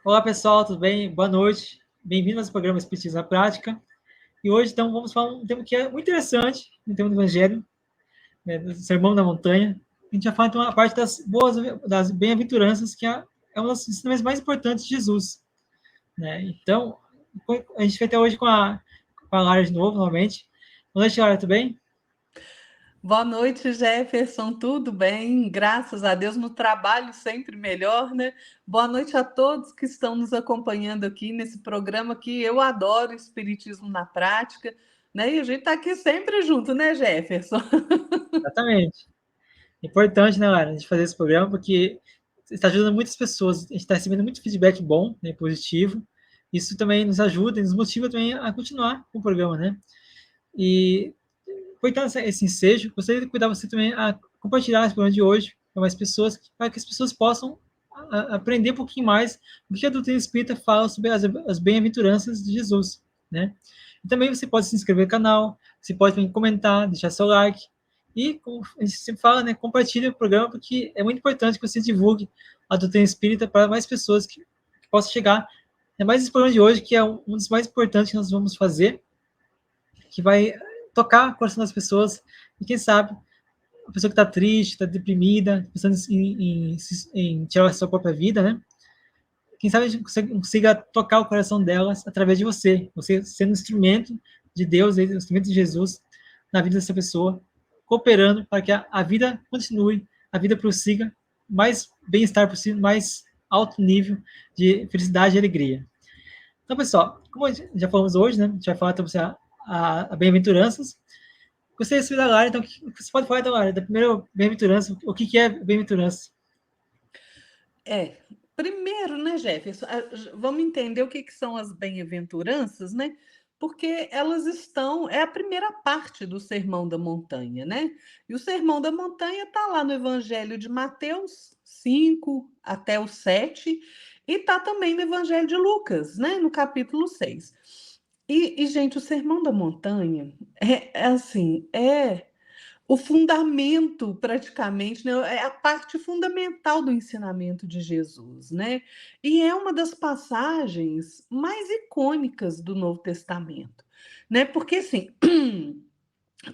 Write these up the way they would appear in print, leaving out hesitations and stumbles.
Olá pessoal, tudo bem? Boa noite. Bem-vindos ao programa Espiritismo na Prática. E hoje, então, vamos falar um tema que é muito interessante, um tema do Evangelho, né, do Sermão da Montanha. A gente vai falar, então, a parte das bem-aventuranças, que é um dos ensinamentos mais importantes de Jesus. Né? Então, a gente vai ter hoje com a Lara de novo, novamente. Boa noite, Lara, tudo bem? Boa noite, Jefferson. Tudo bem? Graças a Deus, no trabalho sempre melhor, né? Boa noite a todos que estão nos acompanhando aqui nesse programa que eu adoro, Espiritismo na Prática, né? E a gente está aqui sempre junto, né, Jefferson? Exatamente. Importante, né, Lara, a gente fazer esse programa, porque está ajudando muitas pessoas. A gente está recebendo muito feedback bom, né, positivo. Isso também nos ajuda e nos motiva também a continuar com o programa, né? E, aproveitando esse ensejo, gostaria de convidar você também a compartilhar esse programa de hoje com mais pessoas, para que as pessoas possam aprender um pouquinho mais o que a doutrina espírita fala sobre as bem-aventuranças de Jesus, né? E também você pode se inscrever no canal, você pode também comentar, deixar seu like, e, como a gente sempre fala, né, compartilhe o programa, porque é muito importante que você divulgue a doutrina espírita para mais pessoas que possam chegar. É mais esse programa de hoje, que é um dos mais importantes que nós vamos fazer, que vai tocar o coração das pessoas, e quem sabe a pessoa que está triste, está deprimida, pensando em tirar a sua própria vida, né? Quem sabe a gente consiga tocar o coração delas através de você sendo um instrumento de Deus, um instrumento de Jesus na vida dessa pessoa, cooperando para que a vida continue, a vida prossiga, mais bem-estar possível, mais alto nível de felicidade e alegria. Então, pessoal, como já falamos hoje, né, a gente vai falar sobre a bem-aventuranças. Gostaria de saber da Lara, então, o que você pode falar da Lara, da primeira bem-aventurança, o que é bem-aventurança? É, primeiro, né, Jefferson, vamos entender o que que são as bem-aventuranças, né? Porque elas estão, é a primeira parte do Sermão da Montanha, né? E o Sermão da Montanha está lá no Evangelho de Mateus 5 até o 7, e está também no Evangelho de Lucas, né? No capítulo 6. Gente, o Sermão da Montanha é assim, é o fundamento, praticamente, né, é a parte fundamental do ensinamento de Jesus, né? E é uma das passagens mais icônicas do Novo Testamento, né? Porque assim,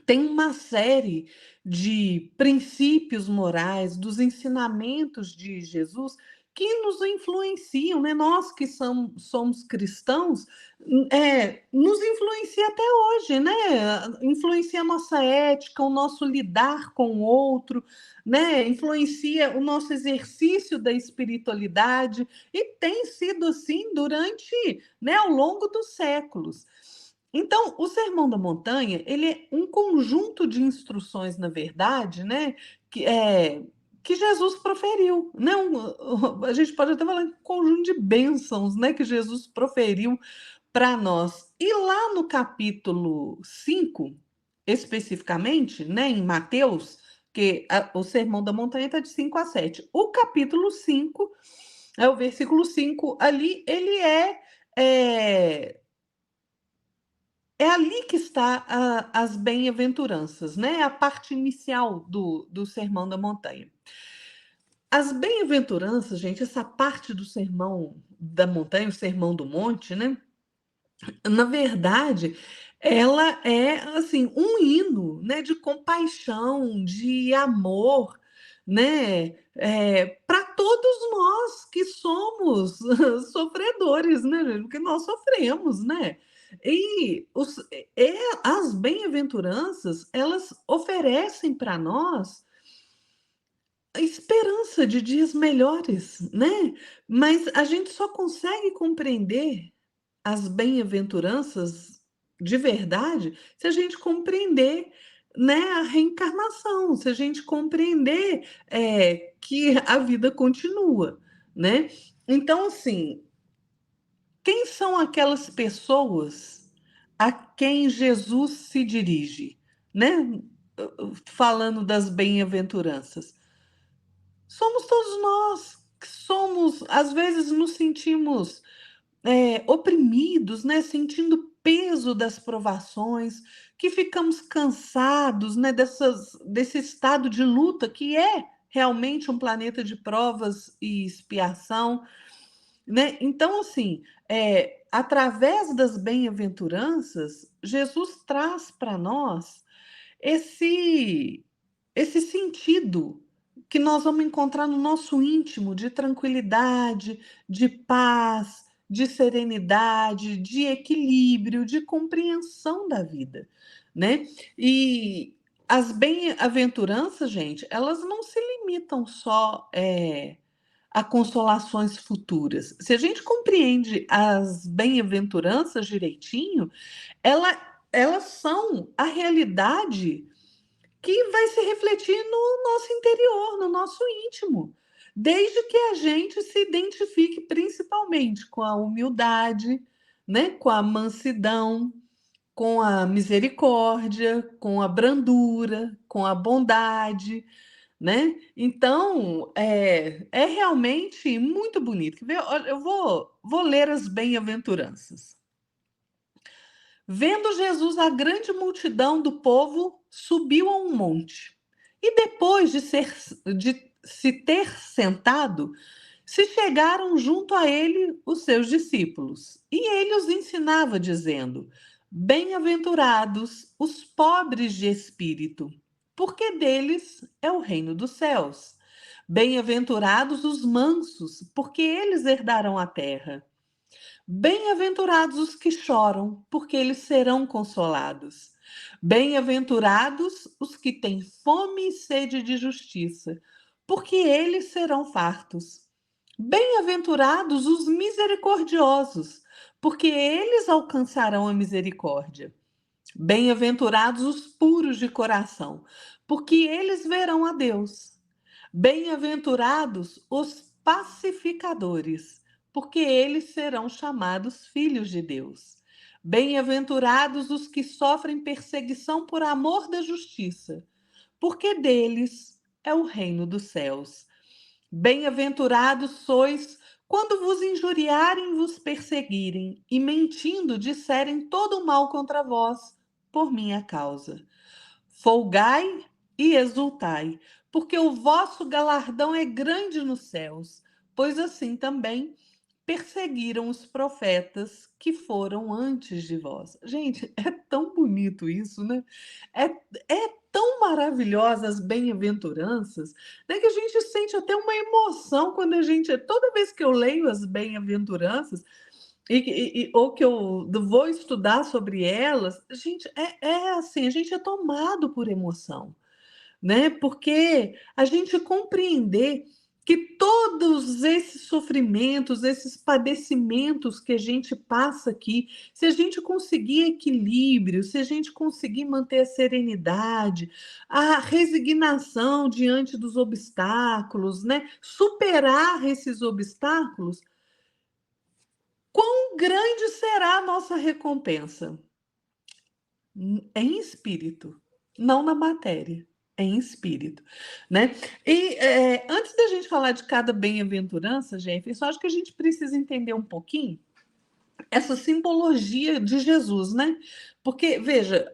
tem uma série de princípios morais, dos ensinamentos de Jesus que nos influenciam, né? Nós que somos cristãos, nos influencia até hoje, né? Influencia a nossa ética, o nosso lidar com o outro, né? Influencia o nosso exercício da espiritualidade, e tem sido assim durante, né, ao longo dos séculos. Então, o Sermão da Montanha, ele é um conjunto de instruções, na verdade, né, que Jesus proferiu, né? A gente pode até falar um conjunto de bênçãos, né, que Jesus proferiu para nós. E lá no capítulo 5, especificamente, né, em Mateus, que o Sermão da Montanha está de 5 a 7. O capítulo 5, o versículo 5 ali, ele é é ali que está as bem-aventuranças, né? A parte inicial do Sermão da Montanha. As bem-aventuranças, gente, essa parte do Sermão da Montanha, o Sermão do Monte, né? Na verdade, ela é assim um hino, né? De compaixão, de amor, né? Para todos nós que somos sofredores, né, gente? Porque nós sofremos, né? E as bem-aventuranças, elas oferecem para nós a esperança de dias melhores, né? Mas a gente só consegue compreender as bem-aventuranças de verdade se a gente compreender, né, a reencarnação, se a gente compreender que a vida continua, né? Então, assim, quem são aquelas pessoas a quem Jesus se dirige, né? Falando das bem-aventuranças, somos todos nós que somos, às vezes nos sentimos oprimidos, né? Sentindo o peso das provações, que ficamos cansados, né? Desse estado de luta que é realmente um planeta de provas e expiação. né? Então, assim, através das bem-aventuranças, Jesus traz para nós esse, esse sentido que nós vamos encontrar no nosso íntimo de tranquilidade, de paz, de serenidade, de equilíbrio, de compreensão da vida, né? E as bem-aventuranças, gente, elas não se limitam só a consolações futuras. Se a gente compreende as bem-aventuranças direitinho, elas são a realidade que vai se refletir no nosso interior, no nosso íntimo, desde que a gente se identifique principalmente com a humildade, né, com a mansidão, com a misericórdia, com a brandura, com a bondade, né? Então, é realmente muito bonito. Olha, eu vou ler as bem-aventuranças. Vendo Jesus a grande multidão do povo, subiu a um monte. E depois de se ter sentado, se chegaram junto a ele os seus discípulos. E ele os ensinava, dizendo: Bem-aventurados os pobres de espírito, porque deles é o reino dos céus. Bem-aventurados os mansos, porque eles herdarão a terra. Bem-aventurados os que choram, porque eles serão consolados. Bem-aventurados os que têm fome e sede de justiça, porque eles serão fartos. Bem-aventurados os misericordiosos, porque eles alcançarão a misericórdia. Bem-aventurados os puros de coração, porque eles verão a Deus. Bem-aventurados os pacificadores, porque eles serão chamados filhos de Deus. Bem-aventurados os que sofrem perseguição por amor da justiça, porque deles é o reino dos céus. Bem-aventurados sois quando vos injuriarem e vos perseguirem, e mentindo disserem todo o mal contra vós, por minha causa. Folgai e exultai, porque o vosso galardão é grande nos céus, pois assim também perseguiram os profetas que foram antes de vós. Gente, é tão bonito isso, né? É, é tão maravilhosa as bem-aventuranças, né, que a gente sente até uma emoção quando a gente, toda vez que eu leio as bem-aventuranças, ou que eu vou estudar sobre elas, gente, é assim, a gente é tomado por emoção, né? Porque a gente compreender que todos esses sofrimentos, esses padecimentos que a gente passa aqui, se a gente conseguir equilíbrio, se a gente conseguir manter a serenidade, a resignação diante dos obstáculos, né? Superar esses obstáculos, quão grande será a nossa recompensa? Em espírito, não na matéria, em espírito, né? E antes da gente falar de cada bem-aventurança, Jefferson, acho que a gente precisa entender um pouquinho essa simbologia de Jesus, né? Porque, veja,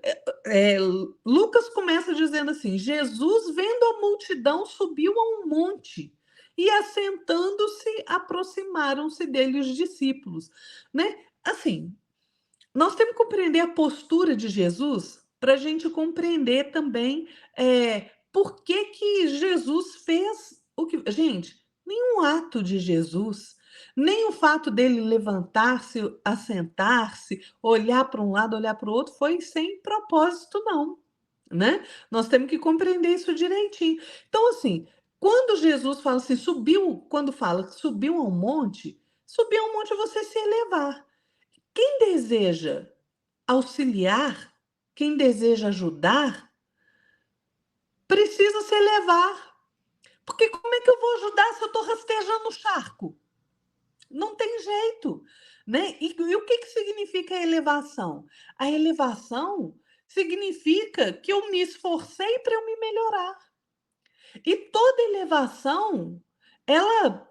Lucas começa dizendo assim: Jesus, vendo a multidão, subiu a um monte. E assentando-se, aproximaram-se dele os discípulos, né? Assim, nós temos que compreender a postura de Jesus para a gente compreender também por que que Jesus fez o que. Gente, nenhum ato de Jesus, nem o fato dele levantar-se, assentar-se, olhar para um lado, olhar para o outro, foi sem propósito, não. Né? Nós temos que compreender isso direitinho. Então, assim, quando Jesus fala assim, quando fala que subiu a um monte, subir a um monte é você se elevar. Quem deseja auxiliar, quem deseja ajudar, precisa se elevar. Porque como é que eu vou ajudar se eu estou rastejando o charco? Não tem jeito. Né? E o que, que significa a elevação? A elevação significa que eu me esforcei para eu me melhorar. E toda elevação, ela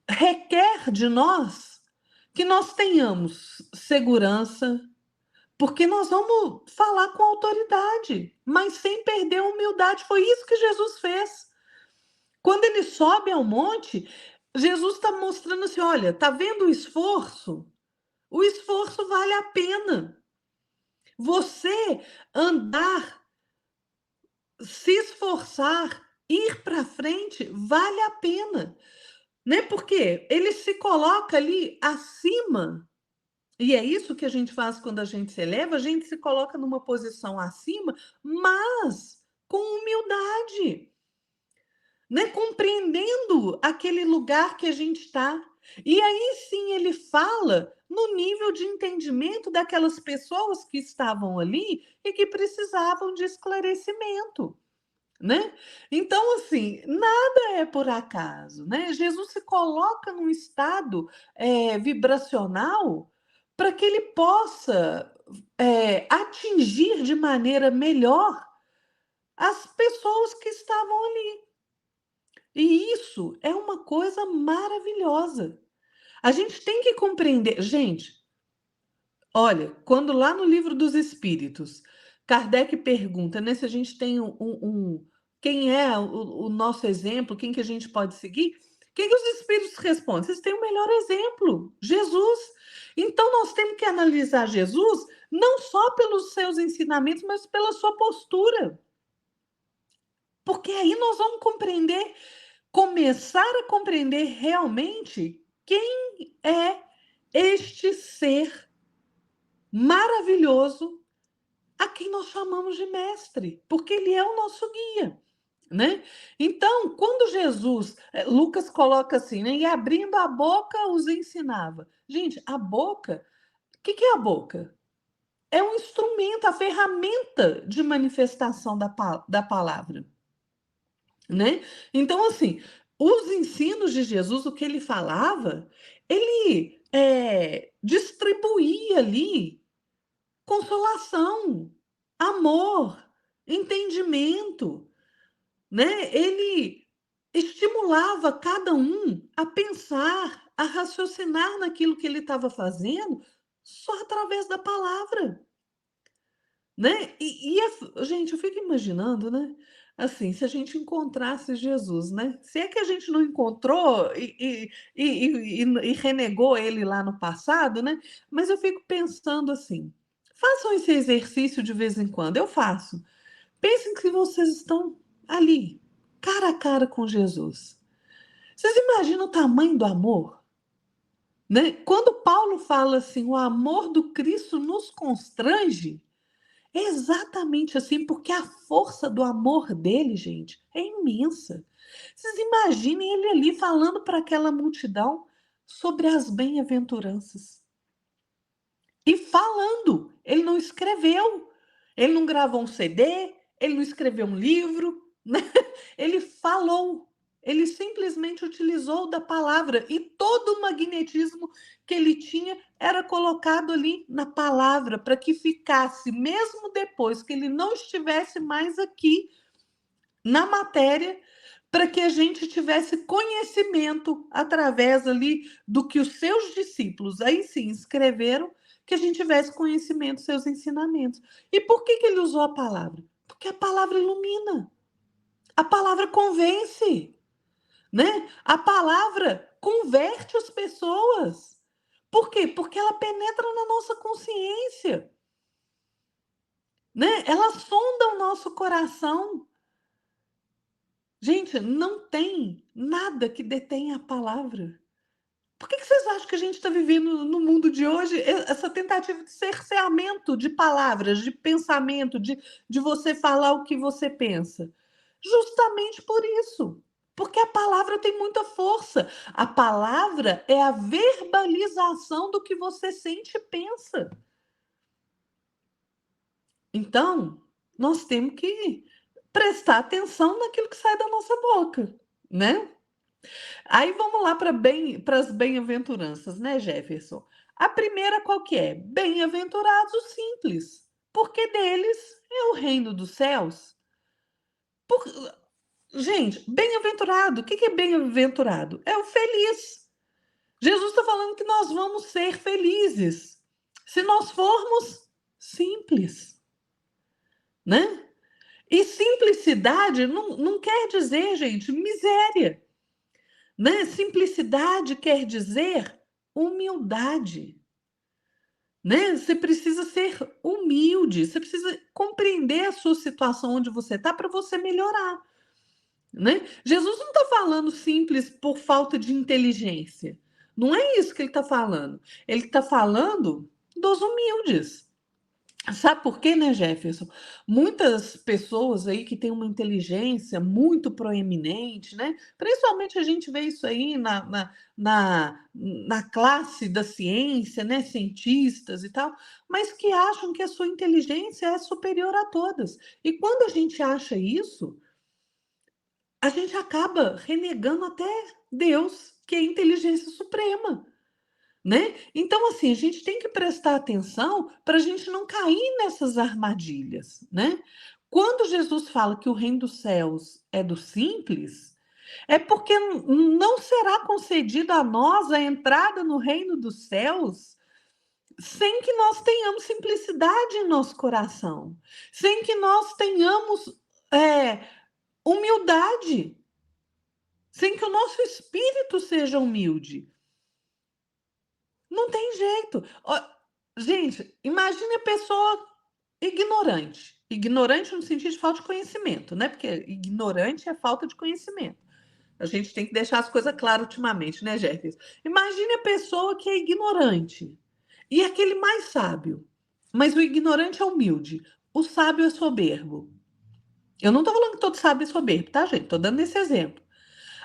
requer de nós que nós tenhamos segurança, porque nós vamos falar com autoridade, mas sem perder a humildade. Foi isso que Jesus fez. Quando ele sobe ao monte, Jesus está mostrando assim: olha, tá vendo o esforço? O esforço vale a pena. Você andar, se esforçar, ir para frente, vale a pena, né? Porque ele se coloca ali acima, e é isso que a gente faz quando a gente se eleva, a gente se coloca numa posição acima, mas com humildade, né? Compreendendo aquele lugar que a gente está. E aí sim ele fala no nível de entendimento daquelas pessoas que estavam ali e que precisavam de esclarecimento, né? Então, assim, nada é por acaso, né? Jesus se coloca num estado vibracional para que ele possa atingir de maneira melhor as pessoas que estavam ali. E isso é uma coisa maravilhosa. A gente tem que compreender. Gente, olha, quando lá no Livro dos Espíritos, Kardec pergunta, né, se a gente tem quem é o nosso exemplo, quem que a gente pode seguir, o que os espíritos respondem? Vocês têm o melhor exemplo, Jesus. Então nós temos que analisar Jesus não só pelos seus ensinamentos, mas pela sua postura. Porque aí nós vamos compreender, começar a compreender realmente quem é este ser maravilhoso a quem nós chamamos de mestre, porque ele é o nosso guia, né? Então, quando Jesus, Lucas coloca assim, né? E abrindo a boca os ensinava. Gente, a boca, o que é a boca? É um instrumento, a ferramenta de manifestação da palavra, né? Então, assim, os ensinos de Jesus, o que ele falava, ele distribuía ali consolação, amor, entendimento, né? Ele estimulava cada um a pensar, a raciocinar naquilo que ele estava fazendo só através da palavra, né? Gente, eu fico imaginando, né? Assim, se a gente encontrasse Jesus, né? Se é que a gente não encontrou e renegou ele lá no passado, né? Mas eu fico pensando assim: façam esse exercício de vez em quando. Eu faço. Pensem que vocês estão ali, cara a cara com Jesus. Vocês imaginam o tamanho do amor? Né? Quando Paulo fala assim, o amor do Cristo nos constrange, é exatamente assim, porque a força do amor dele, gente, é imensa. Vocês imaginem ele ali falando para aquela multidão sobre as bem-aventuranças. E falando, ele não escreveu, ele não gravou um CD, ele não escreveu um livro, né? Ele falou, ele simplesmente utilizou da palavra e todo o magnetismo que ele tinha era colocado ali na palavra para que ficasse, mesmo depois que ele não estivesse mais aqui na matéria, para que a gente tivesse conhecimento através ali do que os seus discípulos aí sim escreveram, que a gente tivesse conhecimento dos seus ensinamentos. E por que ele usou a palavra? Porque a palavra ilumina, a palavra convence, né? A palavra converte as pessoas. Por quê? Porque ela penetra na nossa consciência, né? Ela sonda o nosso coração. Gente, não tem nada que detenha a palavra. Por que vocês acham que a gente está vivendo no mundo de hoje essa tentativa de cerceamento de palavras, de pensamento, de você falar o que você pensa? Justamente por isso. Porque a palavra tem muita força. A palavra é a verbalização do que você sente e pensa. Então, nós temos que prestar atenção naquilo que sai da nossa boca, né? Aí vamos lá para as bem-aventuranças, né, Jefferson? A primeira qual que é? Bem-aventurados os simples, porque deles é o reino dos céus. Por... Gente, bem-aventurado, o que é bem-aventurado? É o feliz. Jesus está falando que nós vamos ser felizes se nós formos simples, né? E simplicidade não quer dizer, gente, miséria. né? Simplicidade quer dizer humildade, né? Você precisa ser humilde, você precisa compreender a sua situação onde você está para você melhorar, né? Jesus não está falando simples por falta de inteligência. Não é isso que ele está falando. Ele está falando dos humildes. Sabe por quê, né, Jefferson? Muitas pessoas aí que têm uma inteligência muito proeminente, né? Principalmente a gente vê isso aí na classe da ciência, né? Cientistas e tal, mas que acham que a sua inteligência é superior a todas. E quando a gente acha isso, a gente acaba renegando até Deus, que é a inteligência suprema, né? Então, assim, a gente tem que prestar atenção para a gente não cair nessas armadilhas, né? Quando Jesus fala que o reino dos céus é do simples, é porque não será concedida a nós a entrada no reino dos céus sem que nós tenhamos simplicidade em nosso coração, sem que nós tenhamos humildade, sem que o nosso espírito seja humilde. Não tem jeito. Ó, gente, imagine a pessoa ignorante. Ignorante no sentido de falta de conhecimento, né? Porque ignorante é falta de conhecimento. A gente tem que deixar as coisas claras ultimamente, né, Jefferson? Imagine a pessoa que é ignorante e aquele mais sábio. Mas o ignorante é humilde, o sábio é soberbo. Eu não estou falando que todo sábio é soberbo, tá, gente? Estou dando esse exemplo.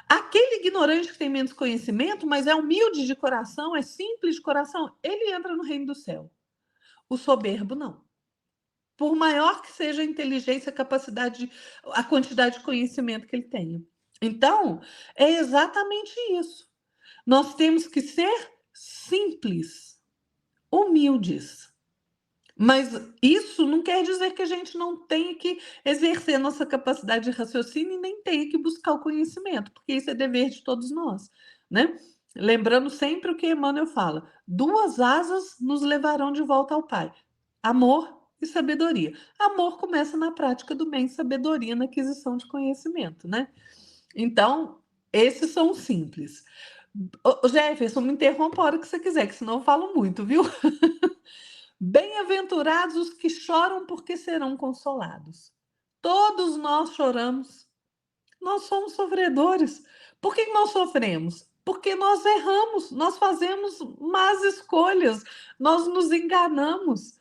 Aquele ignorante que tem menos conhecimento, mas é humilde de coração, é simples de coração, ele entra no reino do céu. O soberbo não. Por maior que seja a inteligência, a capacidade, a quantidade de conhecimento que ele tenha. Então, é exatamente isso. Nós temos que ser simples, humildes. Mas isso não quer dizer que a gente não tenha que exercer nossa capacidade de raciocínio e nem tenha que buscar o conhecimento, porque isso é dever de todos nós, né? Lembrando sempre o que Emmanuel fala: duas asas nos levarão de volta ao Pai: amor e sabedoria. Amor começa na prática do bem, sabedoria na aquisição de conhecimento, né? Então, esses são os simples. Ô, Jefferson, me interrompa a hora que você quiser, que senão eu falo muito, viu? Bem-aventurados os que choram, porque serão consolados. Todos nós choramos. Nós somos sofredores. Por que nós sofremos? Porque nós erramos, nós fazemos más escolhas, nós nos enganamos.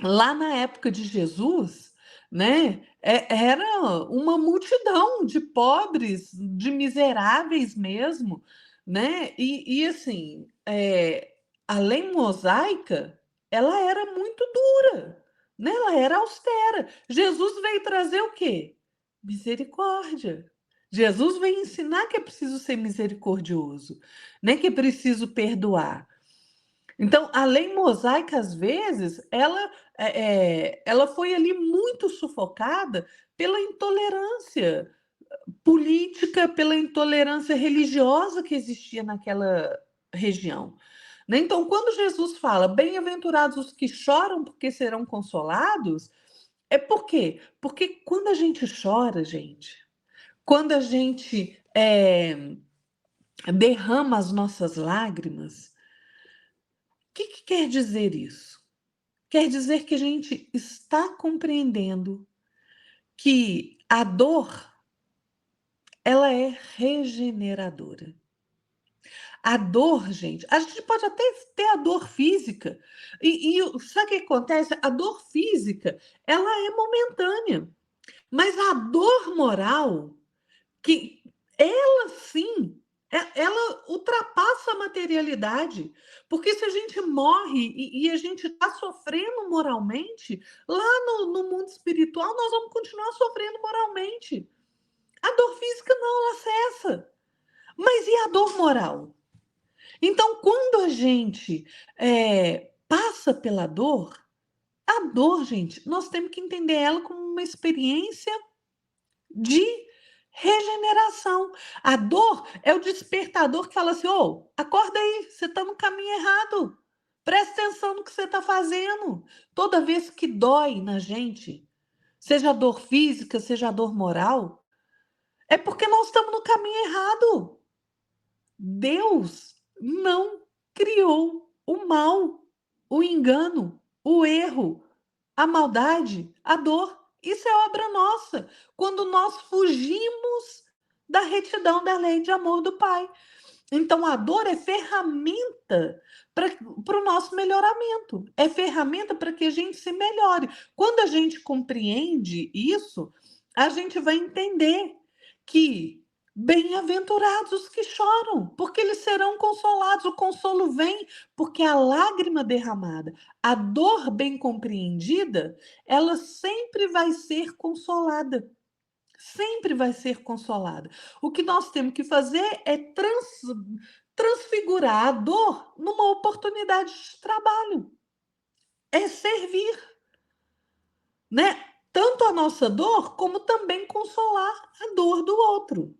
Lá na época de Jesus, né, era uma multidão de pobres, de miseráveis mesmo, né? E assim, a lei mosaica, ela era muito dura, né? Ela era austera. Jesus veio trazer o quê? Misericórdia. Jesus veio ensinar que é preciso ser misericordioso, né? Que é preciso perdoar. Então, a lei mosaica, às vezes, ela foi ali muito sufocada pela intolerância política, pela intolerância religiosa que existia naquela região, né? Então, quando Jesus fala, bem-aventurados os que choram porque serão consolados, é por quê? Porque quando a gente chora, gente, quando a gente derrama as nossas lágrimas, o que quer dizer isso? Quer dizer que a gente está compreendendo que a dor, ela é regeneradora. A dor, gente, a gente pode até ter a dor física. Sabe o que acontece? A dor física, ela é momentânea. Mas a dor moral, que ela sim, ela ultrapassa a materialidade. Porque se a gente morre e a gente está sofrendo moralmente, lá no mundo espiritual nós vamos continuar sofrendo moralmente. A dor física não, ela cessa. Mas e a dor moral? Então, quando a gente passa pela dor, a dor, gente, nós temos que entender ela como uma experiência de regeneração. A dor é o despertador que fala assim: ô, acorda aí, você está no caminho errado. Presta atenção no que você está fazendo. Toda vez que dói na gente, seja a dor física, seja a dor moral, é porque nós estamos no caminho errado. Deus não criou o mal, o engano, o erro, a maldade, a dor. Isso é obra nossa. Quando nós fugimos da retidão da lei de amor do Pai. Então, a dor é ferramenta para o nosso melhoramento, é ferramenta para que a gente se melhore. Quando a gente compreende isso, a gente vai entender que bem-aventurados os que choram, porque eles serão consolados. O consolo vem porque a lágrima derramada, a dor bem compreendida, ela sempre vai ser consolada. Sempre vai ser consolada. O que nós temos que fazer é transfigurar a dor numa oportunidade de trabalho. É servir, né? Tanto a nossa dor, como também consolar a dor do outro.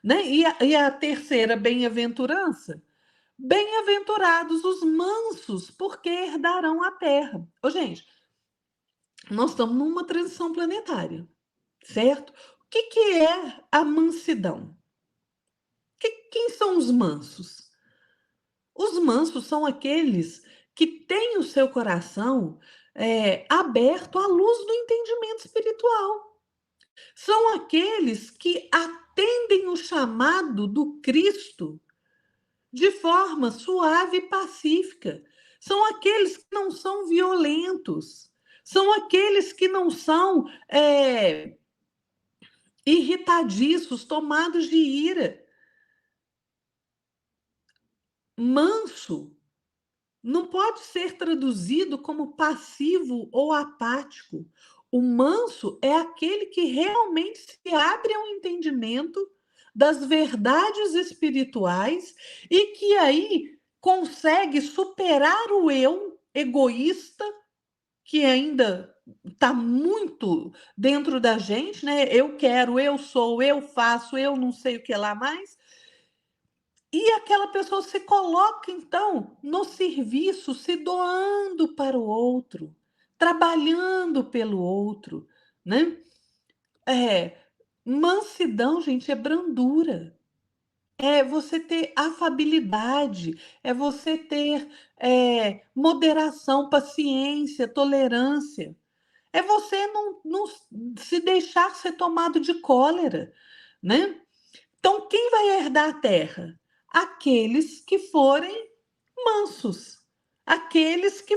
Né? E a terceira bem-aventurança? Bem-aventurados os mansos, porque herdarão a terra. Ô, gente, nós estamos numa transição planetária, certo? O que é a mansidão? Quem são os mansos? Os mansos são aqueles que têm o seu coração aberto à luz do entendimento espiritual. São aqueles que atendem o chamado do Cristo de forma suave e pacífica. São aqueles que não são violentos. São aqueles que não são irritadiços, tomados de ira. Manso não pode ser traduzido como passivo ou apático. O manso é aquele que realmente se abre ao entendimento das verdades espirituais e que aí consegue superar o eu egoísta, que ainda está muito dentro da gente, né? Eu quero, eu sou, eu faço, eu não sei o que lá mais. E aquela pessoa se coloca, então, no serviço, se doando para o outro, trabalhando pelo outro, né? É, mansidão, gente, é brandura. É você ter afabilidade, é você ter moderação, paciência, tolerância. É você não se deixar ser tomado de cólera, né? Então, quem vai herdar a terra? Aqueles que forem mansos, aqueles que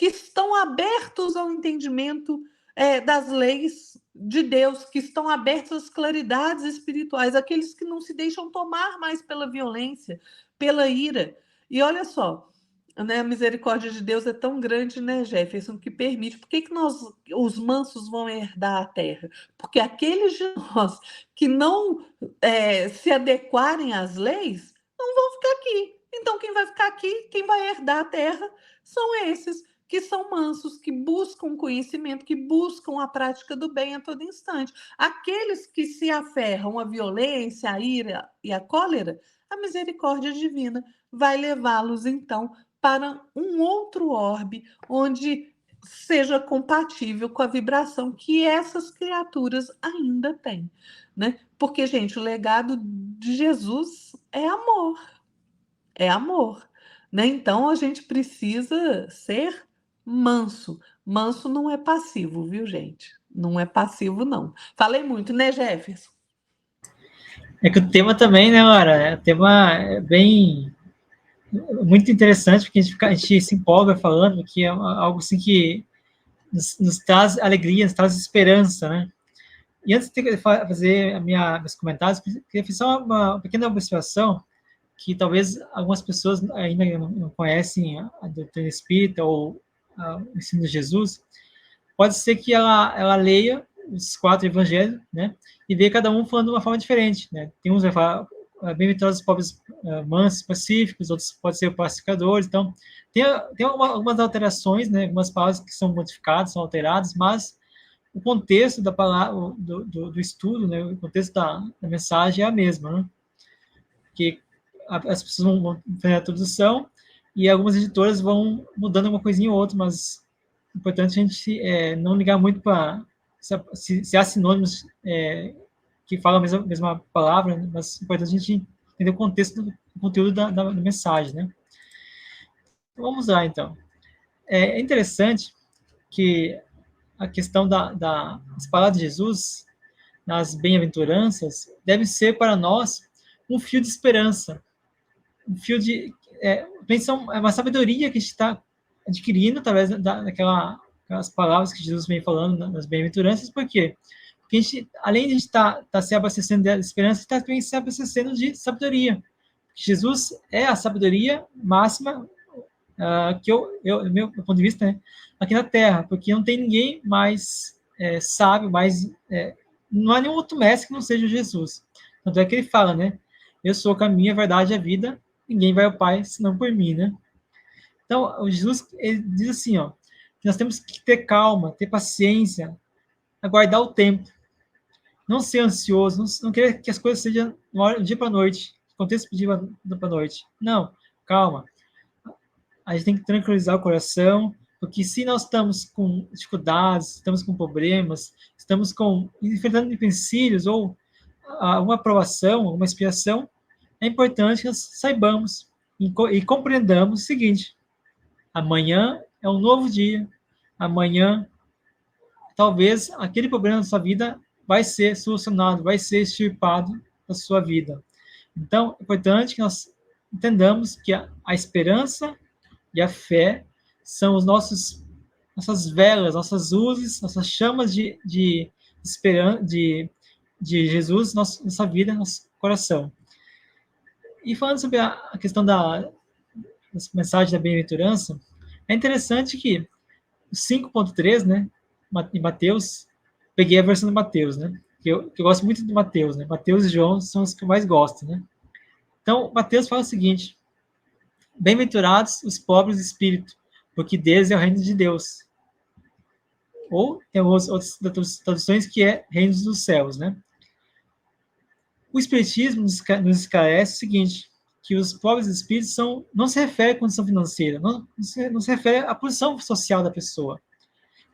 estão abertos ao entendimento das leis de Deus, que estão abertos às claridades espirituais, aqueles que não se deixam tomar mais pela violência, pela ira. E olha só, né, a misericórdia de Deus é tão grande, né, Jefferson, que permite. Por que os mansos vão herdar a terra? Porque aqueles de nós que não se adequarem às leis não vão ficar aqui. Então, quem vai ficar aqui, quem vai herdar a terra, são esses que são mansos, que buscam conhecimento, que buscam a prática do bem a todo instante. Aqueles que se aferram à violência, à ira e à cólera, a misericórdia divina vai levá-los, então, para um outro orbe, onde seja compatível com a vibração que essas criaturas ainda têm, né? Porque, gente, o legado de Jesus é amor, é amor, né? Então a gente precisa ser manso. Manso não é passivo, viu, gente? Não é passivo, não. Falei muito, né, Jefferson? É que o tema também, né, Laura? O tema é bem muito interessante, porque a gente se empolga falando, que é algo assim que nos traz alegria, nos traz esperança, né? E antes de fazer meus comentários, queria fazer só uma pequena observação, que talvez algumas pessoas ainda não conhecem a doutrina espírita ou o ensino de Jesus. Pode ser que ela leia os 4 evangelhos, né, e vê cada um falando de uma forma diferente, né? Tem uns que vai falar bem-aventurados os pobres, mansos, pacíficos, outros pode ser pacificadores. Então tem algumas alterações, né, algumas palavras que são modificadas, são alteradas, mas o contexto da palavra, do estudo, né, o contexto da mensagem é a mesma, né? Que as pessoas vão fazer a tradução e algumas editoras vão mudando uma coisinha ou outra, mas é importante a gente não ligar muito para se há sinônimos que falam a mesma palavra, né? Mas é importante a gente entender o contexto do conteúdo da mensagem, né? Então, vamos lá, então. É interessante que a questão das palavras de Jesus nas bem-aventuranças deve ser para nós um fio de esperança, um fio de é uma sabedoria que a gente está adquirindo através daquelas palavras que Jesus vem falando nas bem-aventuranças. Por quê? Porque a gente, além de a gente estar se abastecendo de esperança, está também se abastecendo de sabedoria. Jesus é a sabedoria máxima que do meu ponto de vista, né, aqui na Terra, porque não tem ninguém mais sábio, não há nenhum outro mestre que não seja Jesus. Tanto é que ele fala, né? Eu sou o caminho, a verdade e a vida, ninguém vai ao Pai senão por mim, né? Então, o Jesus, ele diz assim, ó, que nós temos que ter calma, ter paciência, aguardar o tempo, não ser ansioso, não querer que as coisas sejam do dia para a noite, aconteça do dia para a noite. Não, calma. A gente tem que tranquilizar o coração, porque se nós estamos com dificuldades, estamos com problemas, estamos enfrentando empecilhos ou uma aprovação, uma expiação, é importante que nós saibamos e compreendamos o seguinte: amanhã é um novo dia, amanhã talvez aquele problema da sua vida vai ser solucionado, vai ser extirpado da sua vida. Então, é importante que nós entendamos que a esperança e a fé são nossas velas, nossas luzes, nossas chamas de esperança, de Jesus, nossa vida, nosso coração. E falando sobre a questão da mensagem da bem-aventurança, é interessante que o 5.3, né, em Mateus, peguei a versão de Mateus, né, que eu gosto muito de Mateus, né, Mateus e João são os que eu mais gosto, né. Então, Mateus fala o seguinte: bem-aventurados os pobres de espírito, porque deles é o reino de Deus. Ou tem outras traduções que é reinos dos céus, né? O Espiritismo nos esclarece o seguinte, que os pobres de espírito não se refere à condição financeira, não se refere à posição social da pessoa,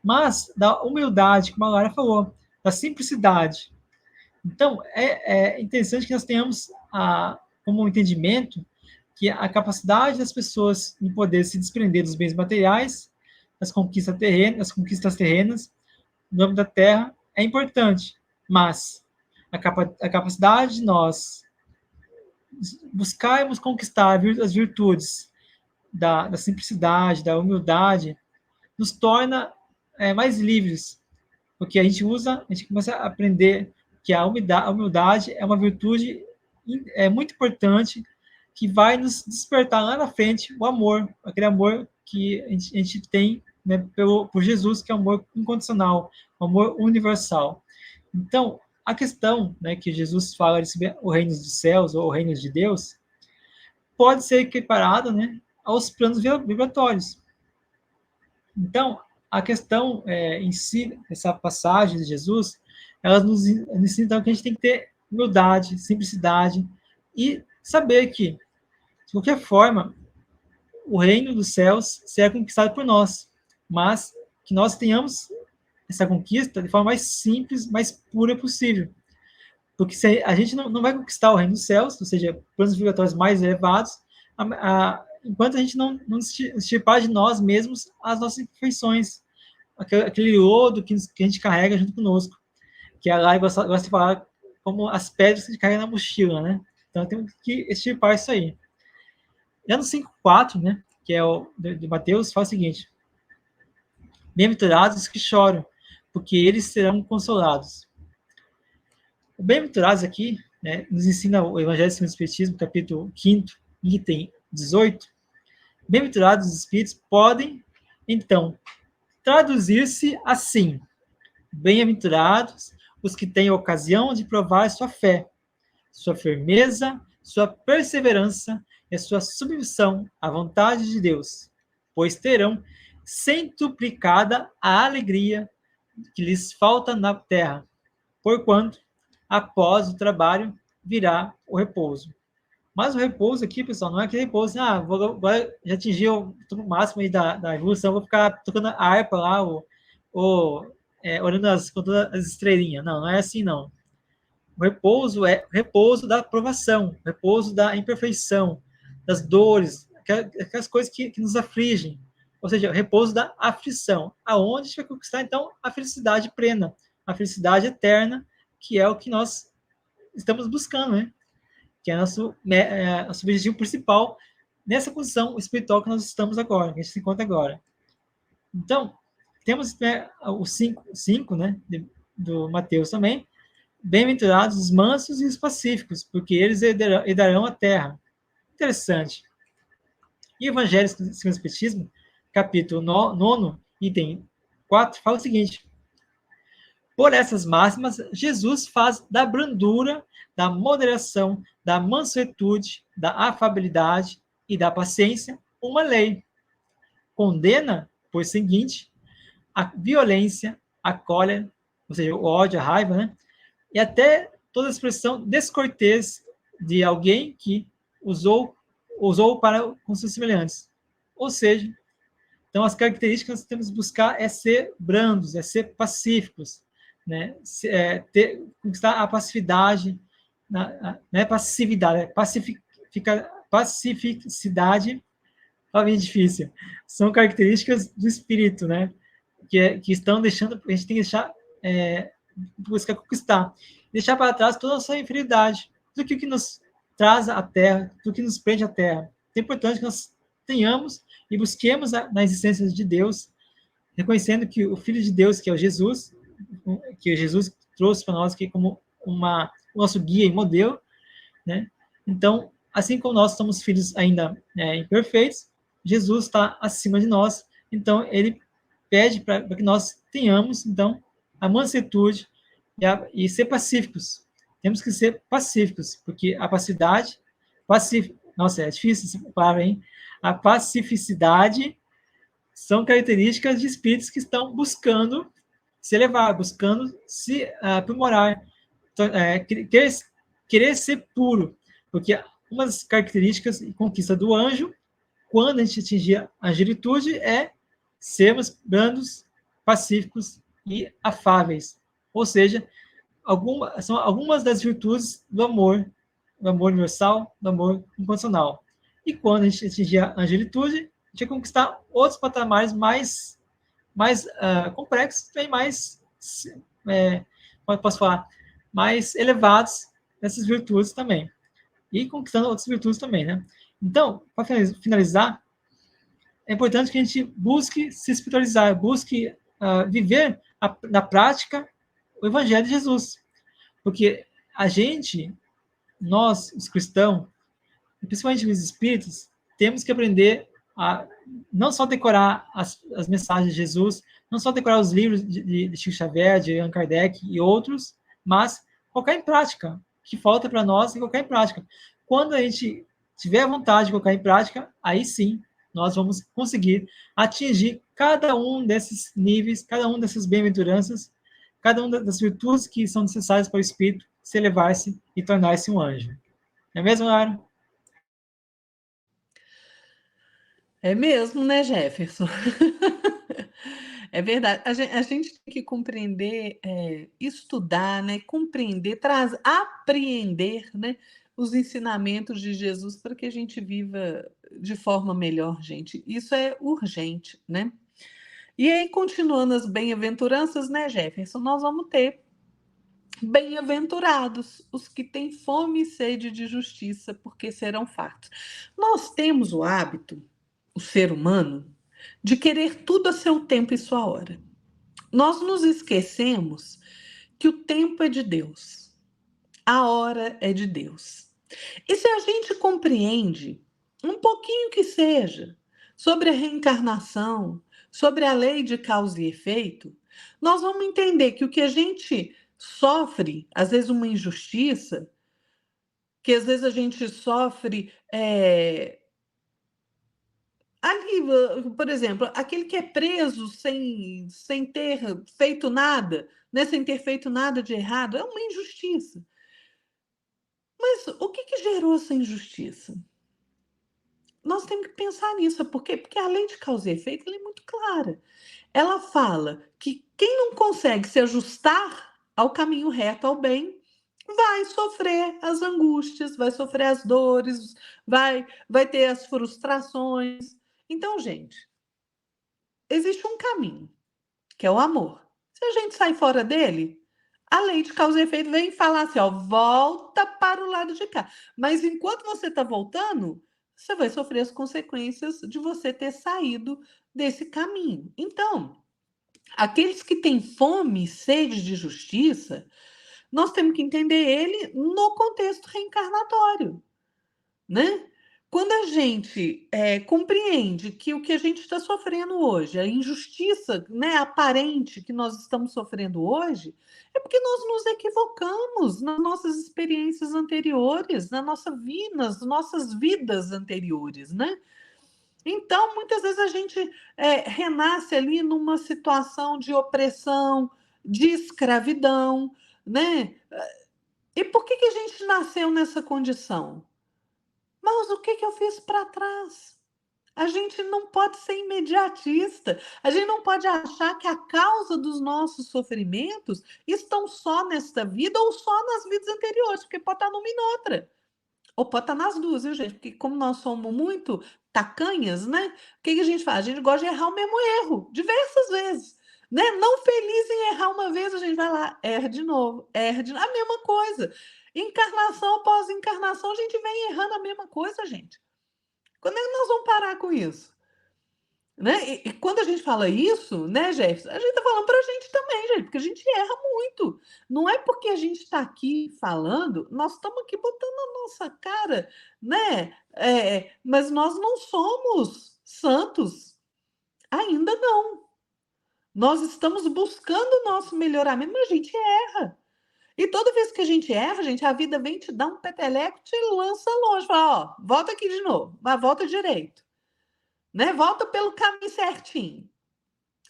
mas da humildade, como a Lara falou, da simplicidade. Então, é interessante que nós tenhamos como um entendimento que a capacidade das pessoas em poder se desprender dos bens materiais, das conquistas terrenas, no âmbito da terra, é importante, mas a capacidade de nós buscarmos conquistar as virtudes da simplicidade, da humildade, nos torna mais livres, porque a gente começa a aprender que a humildade é uma virtude muito importante que vai nos despertar lá na frente o amor, aquele amor que a gente tem, né, por Jesus, que é um amor incondicional, um amor universal. Então, a questão, né, que Jesus fala de o reino dos céus ou o reino de Deus pode ser equiparada, né, aos planos vibratórios. Então, a questão em si, essa passagem de Jesus, ela nos ensina então, que a gente tem que ter humildade, simplicidade e saber que, de qualquer forma, o reino dos céus será conquistado por nós, mas que nós tenhamos essa conquista de forma mais simples, mais pura possível. Porque se a gente não vai conquistar o reino dos céus, ou seja, planos vibratórios mais elevados, enquanto a gente não extirpar de nós mesmos as nossas imperfeições, aquele lodo que a gente carrega junto conosco, que a Lai gosta de falar como as pedras que a gente carrega na mochila, né? Então temos que extirpar isso aí. Já no 5.4, né, que é o de Mateus, fala o seguinte: bem-aventurados os que choram, porque eles serão consolados. O bem-aventurados aqui, né, nos ensina o Evangelho segundo o Espiritismo, capítulo 5, item 18. Bem-aventurados os espíritos podem, então, traduzir-se assim: bem-aventurados os que têm a ocasião de provar sua fé, sua firmeza, sua perseverança e a sua submissão à vontade de Deus, pois terão centuplicada a alegria que lhes falta na terra, porquanto, após o trabalho, virá o repouso. Mas o repouso aqui, pessoal, não é aquele repouso, agora já atingi o máximo aí da evolução, vou ficar tocando a harpa lá, olhando contando as estrelinhas. Não é assim, não. O repouso é o repouso da provação, o repouso da imperfeição, das dores, aquelas coisas que nos afligem. Ou seja, o repouso da aflição, aonde a gente vai conquistar, então, a felicidade plena, a felicidade eterna, que é o que nós estamos buscando, né? Que é nosso objetivo principal nessa condição espiritual que nós estamos agora, que a gente se encontra agora. Então, temos, né, os cinco, né, do Mateus também. Bem-aventurados os mansos e os pacíficos, porque eles herdarão a terra. Interessante. E o Evangelho segundo o Espiritismo, capítulo 9, item 4, fala o seguinte: por essas máximas, Jesus faz da brandura, da moderação, da mansuetude, da afabilidade e da paciência uma lei. Condena, por seguinte, a violência, a cólera, ou seja, o ódio, a raiva, né? E até toda a expressão descortês de alguém que usou para com seus semelhantes. Ou seja, então as características que nós temos que buscar é ser brandos, é ser pacíficos, né? Conquistar a passividade, não é passividade, é pacificidade, é bem difícil. São características do espírito, né? Que estão deixando, a gente tem que deixar, buscar conquistar, deixar para trás toda a nossa inferioridade, tudo que nos traz à Terra, tudo que nos prende à Terra. É importante que nós tenhamos e busquemos na existência de Deus, reconhecendo que o Filho de Deus, que é o Jesus, que Jesus trouxe para nós aqui como o nosso guia e modelo, né? Então, assim como nós somos filhos ainda imperfeitos, Jesus está acima de nós, então ele pede para que nós tenhamos, então, a mansuetude e ser pacíficos. Temos que ser pacíficos, porque a passividade, nossa, é difícil essa palavra, hein? A pacificidade são características de espíritos que estão buscando se elevar, buscando se aprimorar, querer ser puro, porque uma das características e conquista do anjo, quando a gente atingir a angelitude, é sermos brandos, pacíficos e afáveis. Ou seja, são algumas das virtudes do amor universal, do amor incondicional. E quando a gente atingir a angelitude, a gente vai conquistar outros patamares mais complexos, também mais, como eu posso falar, mais elevados dessas virtudes também. E conquistando outras virtudes também, né? Então, para finalizar, é importante que a gente busque se espiritualizar, busque viver na prática o Evangelho de Jesus. Porque a gente, nós, os cristãos, principalmente os espíritos, temos que aprender a não só decorar as mensagens de Jesus, não só decorar os livros de Chico Xavier, de Allan Kardec e outros, mas colocar em prática. O que falta para nós é colocar em prática. Quando a gente tiver vontade de colocar em prática, aí sim nós vamos conseguir atingir cada um desses níveis, cada um dessas bem-aventuranças, cada uma das virtudes que são necessárias para o espírito se elevar-se e tornar-se um anjo. Não é mesmo, Lara? É mesmo, né, Jefferson? É verdade. A gente tem que compreender, estudar, né, compreender, apreender, né, os ensinamentos de Jesus para que a gente viva de forma melhor, gente. Isso é urgente, né? E aí, continuando as bem-aventuranças, né, Jefferson, nós vamos ter bem-aventurados os que têm fome e sede de justiça, porque serão fartos. Nós temos o hábito, o ser humano, de querer tudo a seu tempo e sua hora. Nós nos esquecemos que o tempo é de Deus, a hora é de Deus. E se a gente compreende, um pouquinho que seja, sobre a reencarnação, sobre a lei de causa e efeito, nós vamos entender que o que a gente sofre, às vezes uma injustiça, que às vezes a gente sofre ali, por exemplo, aquele que é preso sem ter feito nada, né, sem ter feito nada de errado, é uma injustiça. Mas o que gerou essa injustiça? Nós temos que pensar nisso. Por quê? Porque a lei de causa e efeito ela é muito clara. Ela fala que quem não consegue se ajustar ao caminho reto, ao bem, vai sofrer as angústias, vai sofrer as dores, vai ter as frustrações. Então, gente, existe um caminho, que é o amor. Se a gente sai fora dele, a lei de causa e efeito vem falar assim, ó, volta para o lado de cá. Mas enquanto você está voltando, você vai sofrer as consequências de você ter saído desse caminho. Então, aqueles que têm fome e sede de justiça, nós temos que entender ele no contexto reencarnatório, né? Quando a gente compreende que o que a gente está sofrendo hoje, a injustiça, né, aparente que nós estamos sofrendo hoje, é porque nós nos equivocamos nas nossas experiências anteriores, nas nossas vidas anteriores, né? Então, muitas vezes a gente renasce ali numa situação de opressão, de escravidão, né? E por que a gente nasceu nessa condição? Mas o que eu fiz para trás? A gente não pode ser imediatista. A gente não pode achar que a causa dos nossos sofrimentos estão só nesta vida ou só nas vidas anteriores, porque pode estar numa e noutra. Ou pode estar nas duas, viu, gente? Porque como nós somos muito tacanhas, né? O que a gente faz? A gente gosta de errar o mesmo erro, diversas vezes. Né? Não feliz em errar uma vez, a gente vai lá, erra de novo, erra de novo. A mesma coisa. Encarnação após encarnação, a gente vem errando a mesma coisa, gente. Quando é que nós vamos parar com isso? Né? E quando a gente fala isso, né, Jefferson, a gente está falando para a gente também, gente, porque a gente erra muito. Não é porque a gente está aqui falando, nós estamos aqui botando a nossa cara, né? Mas nós não somos santos, ainda não. Nós estamos buscando o nosso melhoramento, mas a gente erra. E toda vez que a gente erra, gente, a vida vem te dar um peteleco, te lança longe. Fala, ó, volta aqui de novo, mas volta direito. Né? Volta pelo caminho certinho.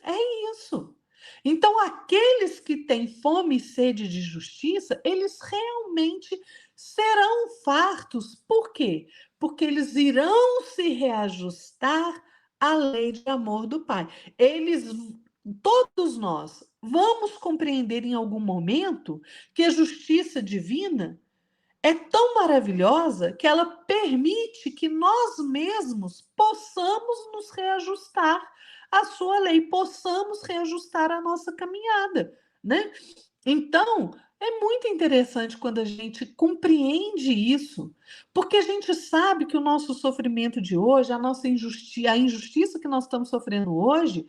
É isso. Então, aqueles que têm fome e sede de justiça, eles realmente serão fartos. Por quê? Porque eles irão se reajustar à lei de amor do Pai. Eles, todos nós, vamos compreender em algum momento que a justiça divina é tão maravilhosa que ela permite que nós mesmos possamos nos reajustar à sua lei, possamos reajustar a nossa caminhada, né? Então, é muito interessante quando a gente compreende isso, porque a gente sabe que o nosso sofrimento de hoje, a injustiça que nós estamos sofrendo hoje,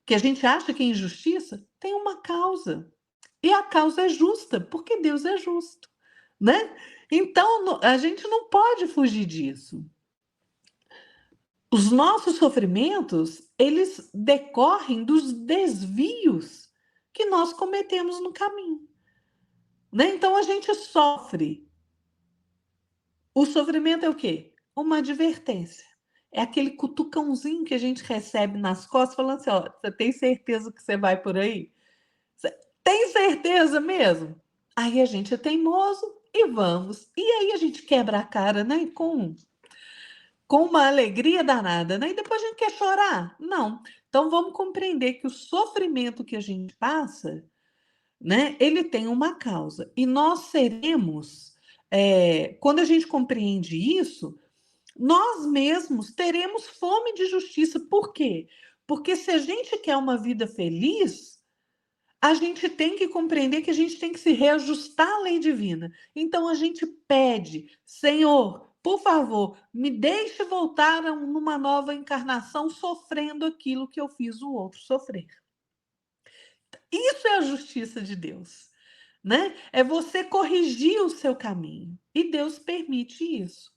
que a gente acha que é injustiça, tem uma causa. E a causa é justa, porque Deus é justo, né? Então, a gente não pode fugir disso. Os nossos sofrimentos, eles decorrem dos desvios que nós cometemos no caminho, né? Então, a gente sofre. O sofrimento é o quê? Uma advertência. É aquele cutucãozinho que a gente recebe nas costas, falando assim, ó, você tem certeza que você vai por aí? Você tem certeza mesmo? Aí a gente é teimoso e vamos. E aí a gente quebra a cara, né? Com uma alegria danada, né? E depois a gente quer chorar? Não. Então vamos compreender que o sofrimento que a gente passa, né? Ele tem uma causa. E nós seremos, quando a gente compreende isso, nós mesmos teremos fome de justiça. Por quê? Porque se a gente quer uma vida feliz, a gente tem que compreender que a gente tem que se reajustar à lei divina. Então a gente pede, Senhor, por favor, me deixe voltar numa nova encarnação sofrendo aquilo que eu fiz o outro sofrer. Isso é a justiça de Deus, né? É você corrigir o seu caminho. E Deus permite isso,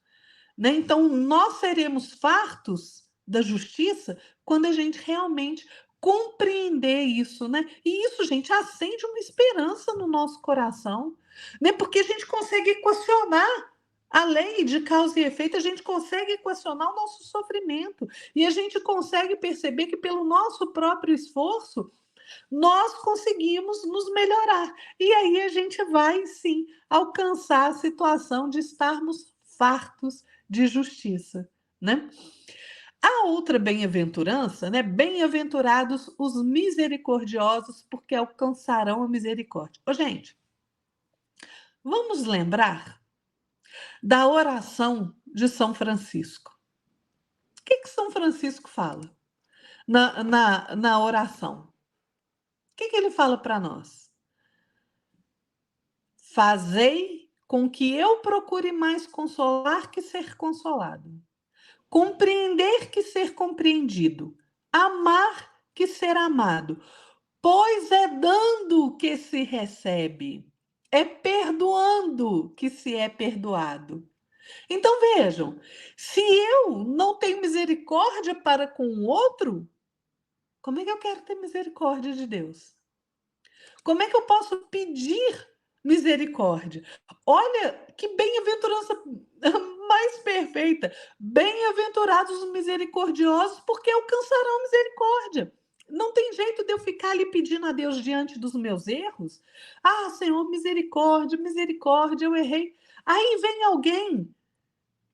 né? Então nós seremos fartos da justiça quando a gente realmente compreender isso, né? E isso, gente, acende uma esperança no nosso coração, né? Porque a gente consegue equacionar a lei de causa e efeito, a gente consegue equacionar o nosso sofrimento e a gente consegue perceber que pelo nosso próprio esforço nós conseguimos nos melhorar. E aí a gente vai sim alcançar a situação de estarmos fartos de justiça, né? A outra bem-aventurança, né? Bem-aventurados os misericordiosos, porque alcançarão a misericórdia. Ô, gente, Vamos lembrar da oração de São Francisco. O que São Francisco fala na oração? O que ele fala para nós? Fazei com que eu procure mais consolar que ser consolado, compreender que ser compreendido, amar que ser amado, pois é dando que se recebe, é perdoando que se é perdoado. Então vejam, se eu não tenho misericórdia para com o outro, como é que eu quero ter misericórdia de Deus? Como é que eu posso pedir misericórdia? Olha que bem-aventurança mais perfeita. Bem-aventurados os misericordiosos, porque alcançarão misericórdia. Não tem jeito de eu ficar ali pedindo a Deus diante dos meus erros. Ah, Senhor, misericórdia, misericórdia, eu errei. Aí vem alguém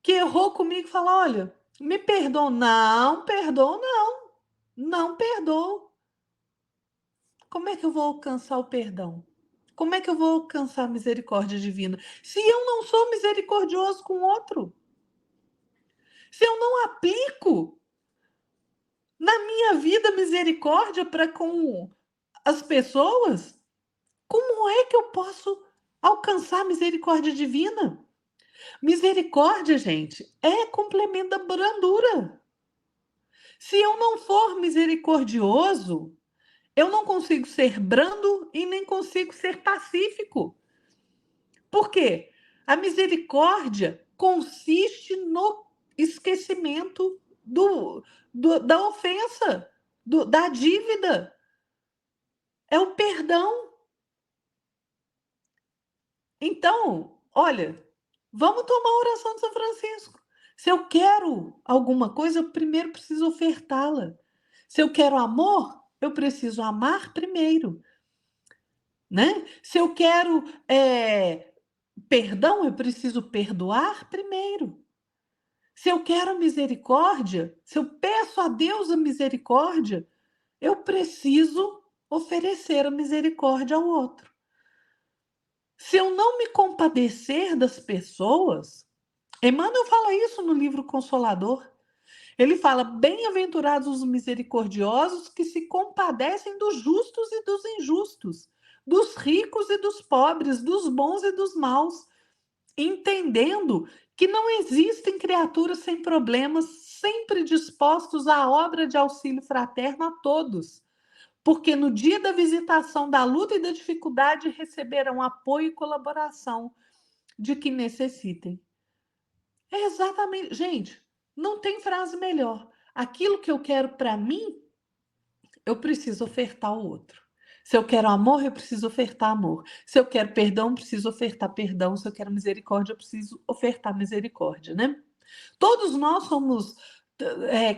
que errou comigo e fala: olha, me perdoa. Não, perdoa, não. Não perdoa. Como é que eu vou alcançar o perdão? Como é que eu vou alcançar a misericórdia divina? Se eu não sou misericordioso com o outro, se eu não aplico na minha vida misericórdia para com as pessoas, como é que eu posso alcançar a misericórdia divina? Misericórdia, gente, é complemento da brandura. Se eu não for misericordioso, eu não consigo ser brando e nem consigo ser pacífico. Por quê? A misericórdia consiste no esquecimento da ofensa, da dívida. É o perdão. Então, olha, vamos tomar a oração de São Francisco. Se eu quero alguma coisa, eu primeiro preciso ofertá-la. Se eu quero amor, eu preciso amar primeiro, né? Se eu quero perdão, eu preciso perdoar primeiro. Se eu quero misericórdia, se eu peço a Deus a misericórdia, eu preciso oferecer a misericórdia ao outro. Se eu não me compadecer das pessoas, Emmanuel fala isso no livro Consolador. Ele fala: bem-aventurados os misericordiosos que se compadecem dos justos e dos injustos, dos ricos e dos pobres, dos bons e dos maus, entendendo que não existem criaturas sem problemas, sempre dispostos à obra de auxílio fraterno a todos, porque no dia da visitação, da luta e da dificuldade receberão apoio e colaboração de que necessitem. É exatamente, gente, não tem frase melhor. Aquilo que eu quero para mim, eu preciso ofertar ao outro. Se eu quero amor, eu preciso ofertar amor. Se eu quero perdão, eu preciso ofertar perdão. Se eu quero misericórdia, eu preciso ofertar misericórdia, né? Todos nós somos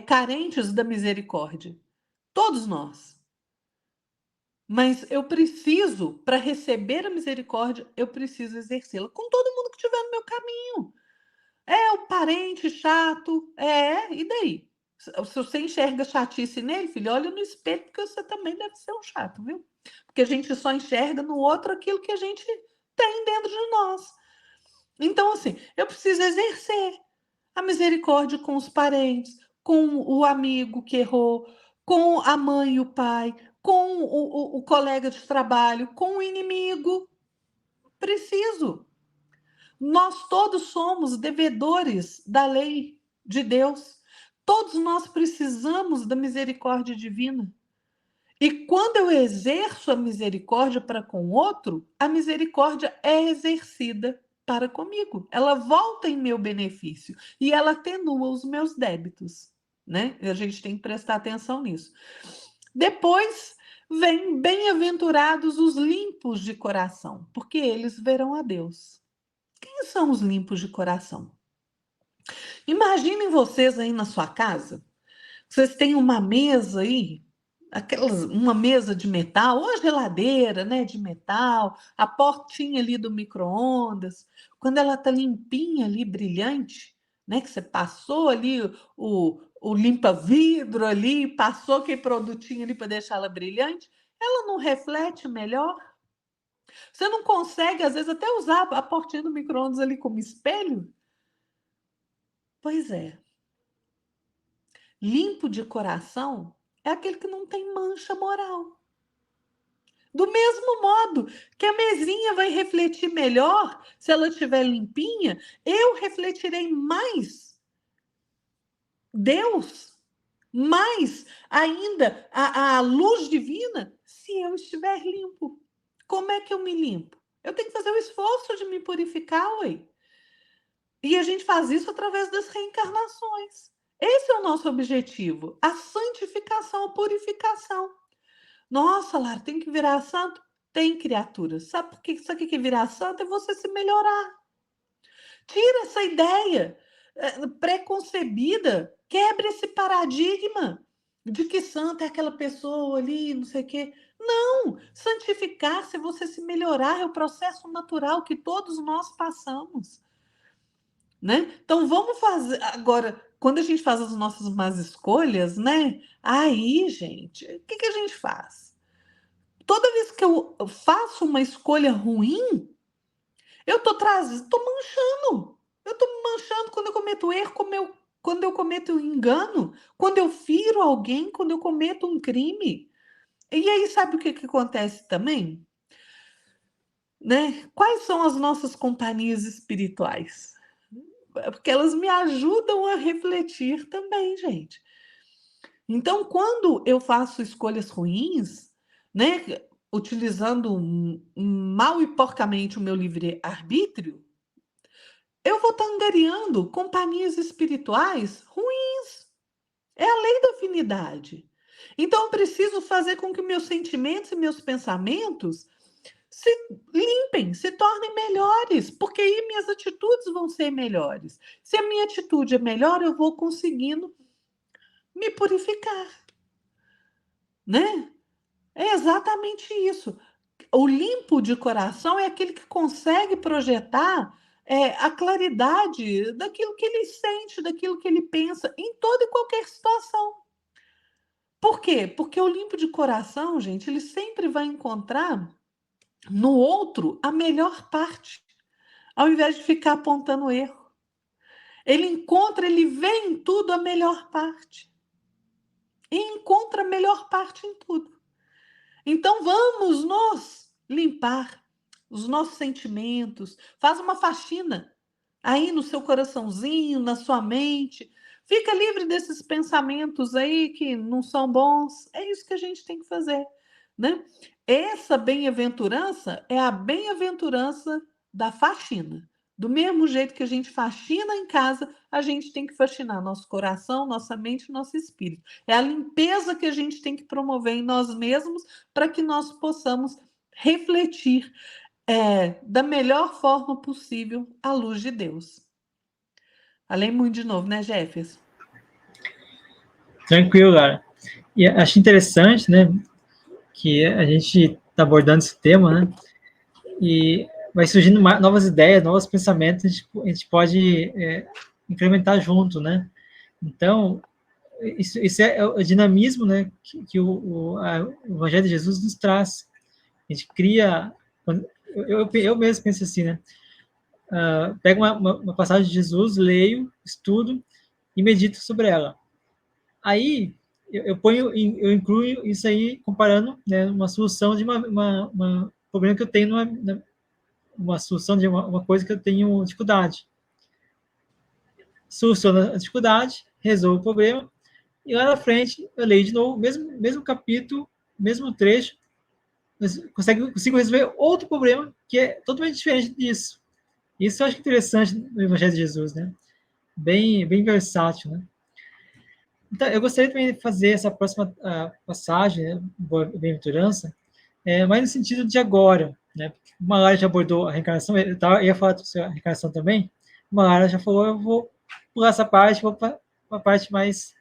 carentes da misericórdia. Todos nós. Mas eu preciso, para receber a misericórdia, eu preciso exercê-la com todo mundo que estiver no meu caminho. É o parente chato, e daí? Se você enxerga chatice nele, filho, olha no espelho, porque você também deve ser um chato, viu? Porque a gente só enxerga no outro aquilo que a gente tem dentro de nós. Então, assim, eu preciso exercer a misericórdia com os parentes, com o amigo que errou, com a mãe e o pai, com o colega de trabalho, com o inimigo. Preciso. Nós todos somos devedores da lei de Deus. Todos nós precisamos da misericórdia divina. E quando eu exerço a misericórdia para com o outro, a misericórdia é exercida para comigo. Ela volta em meu benefício e ela atenua os meus débitos, né? E a gente tem que prestar atenção nisso. Depois vem bem-aventurados os limpos de coração, porque eles verão a Deus. Quem são os limpos de coração? Imaginem vocês aí na sua casa, vocês têm uma mesa aí, uma mesa de metal, ou a geladeira, né, de metal, a portinha ali do micro-ondas, quando ela tá limpinha ali, brilhante, né, que você passou ali o limpa-vidro ali, passou aquele produtinho ali para deixar ela brilhante, ela não reflete melhor? Você não consegue, às vezes, até usar a portinha do micro-ondas ali como espelho? Pois é. Limpo de coração é aquele que não tem mancha moral. Do mesmo modo que a mesinha vai refletir melhor se ela estiver limpinha, eu refletirei mais Deus, mais ainda a luz divina, se eu estiver limpo. Como é que eu me limpo? Eu tenho que fazer o esforço de me purificar, ué. E a gente faz isso através das reencarnações. Esse é o nosso objetivo, a santificação, a purificação. Nossa, Lara, tem que virar santo? Tem, criatura. Sabe por quê? Sabe o que é virar santo? É você se melhorar. Tira essa ideia preconcebida. Quebre esse paradigma de que santo é aquela pessoa ali, não sei o quê. Não! Santificar-se é você se melhorar, é o processo natural que todos nós passamos. Né? Então vamos fazer agora, quando a gente faz as nossas más escolhas, né? Aí, gente, o que a gente faz? Toda vez que eu faço uma escolha ruim, eu tô manchando. Eu tô me manchando quando eu cometo erro, quando eu cometo engano, quando eu firo alguém, quando eu cometo um crime. E aí, sabe o que acontece também? Né? Quais são as nossas companhias espirituais? Porque elas me ajudam a refletir também, gente. Então, quando eu faço escolhas ruins, né, utilizando mal e porcamente o meu livre-arbítrio, eu vou estar angariando companhias espirituais ruins. É a lei da afinidade. Então, eu preciso fazer com que meus sentimentos e meus pensamentos se limpem, se tornem melhores, porque aí minhas atitudes vão ser melhores. Se a minha atitude é melhor, eu vou conseguindo me purificar, né? É exatamente isso. O limpo de coração é aquele que consegue projetar a claridade daquilo que ele sente, daquilo que ele pensa, em toda e qualquer situação. Por quê? Porque o limpo de coração, gente, ele sempre vai encontrar no outro a melhor parte, ao invés de ficar apontando erro. Ele vê em tudo a melhor parte. E encontra a melhor parte em tudo. Então vamos nos limpar os nossos sentimentos, faz uma faxina aí no seu coraçãozinho, na sua mente. Fica livre desses pensamentos aí que não são bons. É isso que a gente tem que fazer, né? Essa bem-aventurança é a bem-aventurança da faxina. Do mesmo jeito que a gente faxina em casa, a gente tem que faxinar nosso coração, nossa mente, nosso espírito. É a limpeza que a gente tem que promover em nós mesmos para que nós possamos refletir da melhor forma possível a luz de Deus. Falei muito de novo, né, Jefferson? Tranquilo, Lara. E acho interessante, né, que a gente está abordando esse tema, né, e vai surgindo novas ideias, novos pensamentos, a gente pode implementar junto, né. Então, isso é o dinamismo, né, que o Evangelho de Jesus nos traz. A gente cria... Eu mesmo penso assim, né, pego uma passagem de Jesus, leio, estudo e medito sobre ela. Aí, eu incluo isso aí comparando, né, uma solução de uma problema que eu tenho, uma solução de uma coisa que eu tenho dificuldade. Soluciono a dificuldade, resolvo o problema, e lá na frente eu leio de novo, mesmo capítulo, mesmo trecho, mas consigo resolver outro problema que é totalmente diferente disso. Isso eu acho interessante no Evangelho de Jesus, né? Bem versátil, né? Então, eu gostaria também de fazer essa próxima passagem, né, bem-aventurança, mais no sentido de agora, né? Uma Lara já abordou a reencarnação, eu ia falar sobre a reencarnação também, uma Lara já falou, eu vou pular essa parte, vou para a parte mais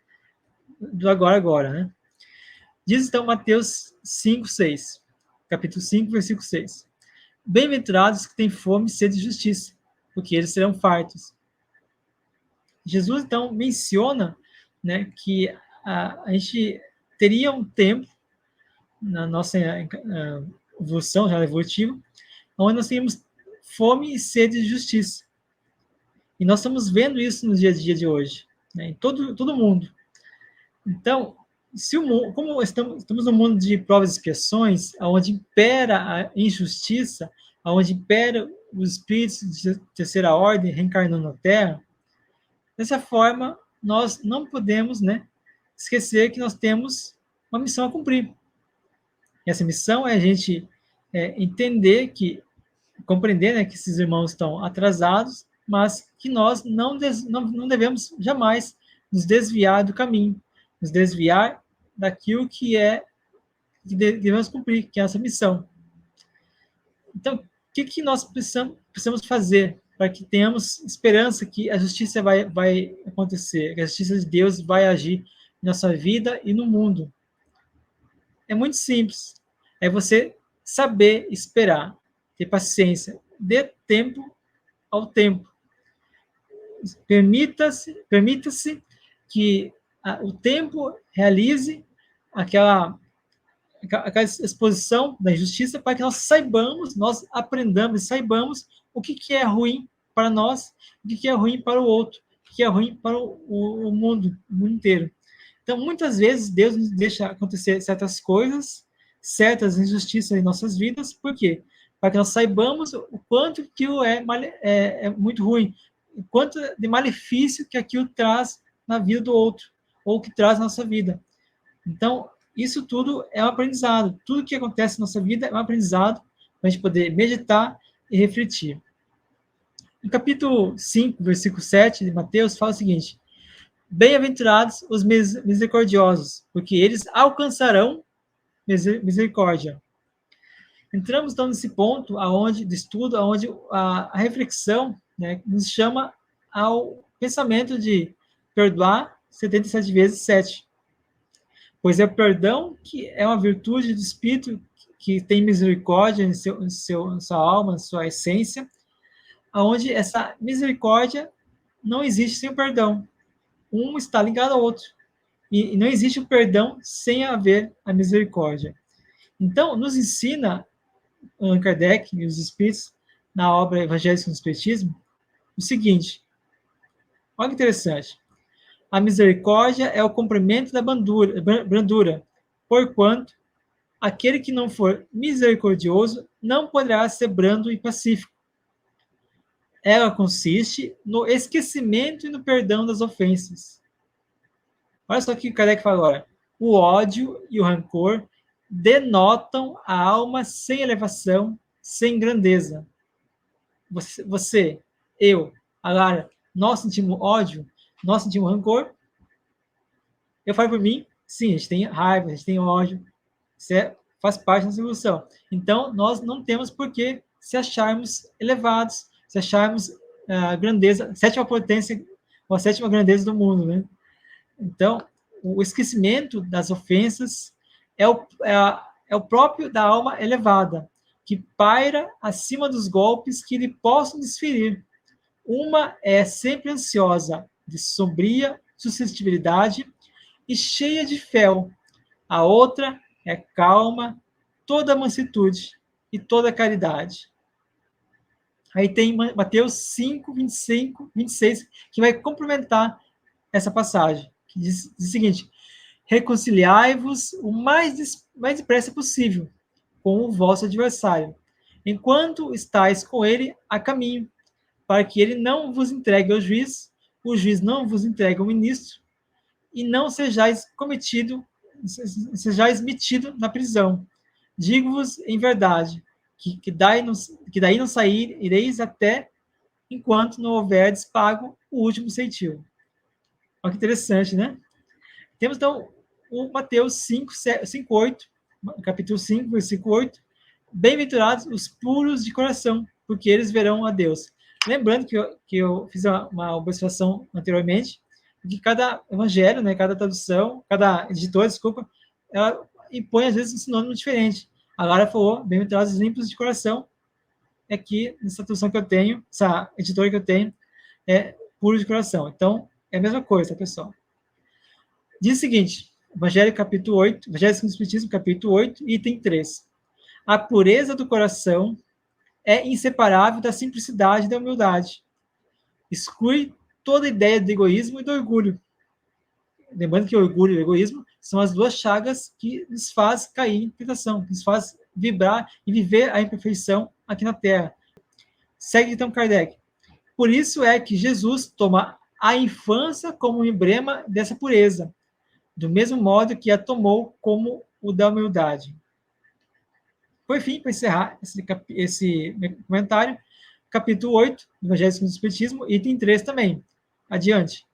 do agora, né? Diz então Mateus 5:6, capítulo 5, versículo 6. Bem-aventurados que têm fome e sede de justiça, porque eles serão fartos. Jesus, então, menciona, né, que a gente teria um tempo na nossa evolução, já evolutivo, onde nós temos fome e sede de justiça. E nós estamos vendo isso no dia a dia de hoje, né, em todo mundo. Então, como estamos num mundo de provas e expiações, onde impera a injustiça, onde impera os espíritos de terceira ordem reencarnando na Terra, dessa forma, nós não podemos, né, esquecer que nós temos uma missão a cumprir. E essa missão é a gente entender compreender, né, que esses irmãos estão atrasados, mas que nós não devemos jamais nos desviar do caminho, nos desviar daquilo que devemos cumprir, que é essa missão. Então, o que nós precisamos fazer para que tenhamos esperança que a justiça vai acontecer, que a justiça de Deus vai agir na nossa vida e no mundo? É muito simples. É você saber esperar, ter paciência, dê tempo ao tempo. Permita-se que o tempo realize aquela exposição da injustiça para que nós aprendamos e saibamos o que é ruim para nós, o que é ruim para o outro, o que é ruim para o mundo inteiro. Então, muitas vezes, Deus nos deixa acontecer certas coisas, certas injustiças em nossas vidas, por quê? Para que nós saibamos o quanto aquilo é muito ruim, o quanto de malefício que aquilo traz na vida do outro, ou que traz na nossa vida. Então, isso tudo é um aprendizado. Tudo que acontece na nossa vida é um aprendizado para a gente poder meditar e refletir. No capítulo 5, versículo 7 de Mateus, fala o seguinte: bem-aventurados os misericordiosos, porque eles alcançarão misericórdia. Entramos então nesse ponto de estudo, onde a reflexão, né, nos chama ao pensamento de perdoar 77 vezes 7. Pois é o perdão que é uma virtude do Espírito que tem misericórdia em sua alma, em sua essência, onde essa misericórdia não existe sem o perdão. Um está ligado ao outro. E não existe o perdão sem haver a misericórdia. Então, nos ensina Allan Kardec e os Espíritos, na obra Evangelho segundo o Espiritismo, o seguinte: olha que interessante. A misericórdia é o comprimento da brandura, porquanto aquele que não for misericordioso não poderá ser brando e pacífico. Ela consiste no esquecimento e no perdão das ofensas. Olha só o que o Kardec fala agora. O ódio e o rancor denotam a alma sem elevação, sem grandeza. Eu, a Lara, nós sentimos ódio, nós sentimos rancor. Eu falo por mim, sim, a gente tem raiva, a gente tem ódio. Isso faz parte da nossa evolução. Então, nós não temos por que se acharmos elevados, se acharmos grandeza, sétima potência, ou a sétima grandeza do mundo, né? Então, o esquecimento das ofensas é o próprio da alma elevada, que paira acima dos golpes que lhe possam desferir. Uma é sempre ansiosa, de sombria suscetibilidade e cheia de fel. A outra é calma, toda mansitude e toda caridade. Aí tem Mateus 5, 25, 26, que vai complementar essa passagem, que diz o seguinte: reconciliai-vos o mais depressa possível com o vosso adversário, enquanto estáis com ele a caminho, para que ele não vos entregue ao juiz, o juiz não vos entregue ao ministro, e não sejais metido na prisão. Digo-vos em verdade, que daí não saireis até enquanto não houverdes pago o último ceitil. Olha que interessante, né? Temos, então, o Mateus 5, 8, capítulo 5, versículo 8. Bem-aventurados os puros de coração, porque eles verão a Deus. Lembrando que eu fiz uma observação anteriormente, que cada evangelho, né, cada tradução, cada editor, desculpa, ela impõe, às vezes, um sinônimo diferente. A Lara falou, bem-aventurados os limpos de coração, aqui, nessa tradução que eu tenho, essa editora que eu tenho, é puro de coração. Então, é a mesma coisa, pessoal. Diz o seguinte, Evangelho capítulo 8, Evangelho segundo o Espiritismo, capítulo 8, item 3. A pureza do coração é inseparável da simplicidade e da humildade. Exclui toda ideia de egoísmo e do orgulho. Lembrando que o orgulho e o egoísmo são as duas chagas que nos faz cair em tentação, que nos faz vibrar e viver a imperfeição aqui na Terra. Segue então Kardec. Por isso é que Jesus toma a infância como um emblema dessa pureza, do mesmo modo que a tomou como o da humildade. Por fim, para encerrar esse comentário, capítulo 8 do Evangelho segundo o Espiritismo, item 3 também. Adiante.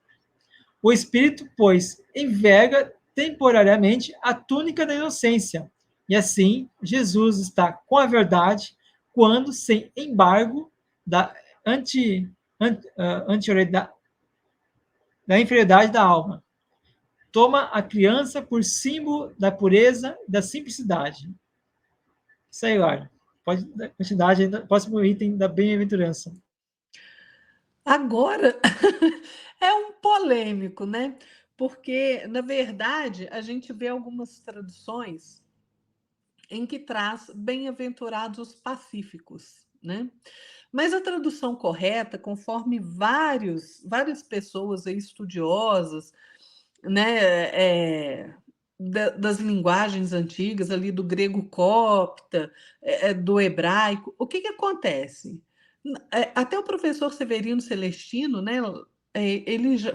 O espírito, pois, enverga temporariamente a túnica da inocência, e assim Jesus está com a verdade quando, sem embargo da da inferioridade da alma, toma a criança por símbolo da pureza e da simplicidade. Isso aí, Laura. Pode dar continuidade, próximo item da bem-aventurança. Agora é um polêmico, né? Porque, na verdade, a gente vê algumas traduções em que traz bem-aventurados os pacíficos, né? Mas a tradução correta, conforme várias pessoas estudiosas, né, das linguagens antigas, ali do grego copta, do hebraico, o que acontece? Até o professor Severino Celestino, né, ele já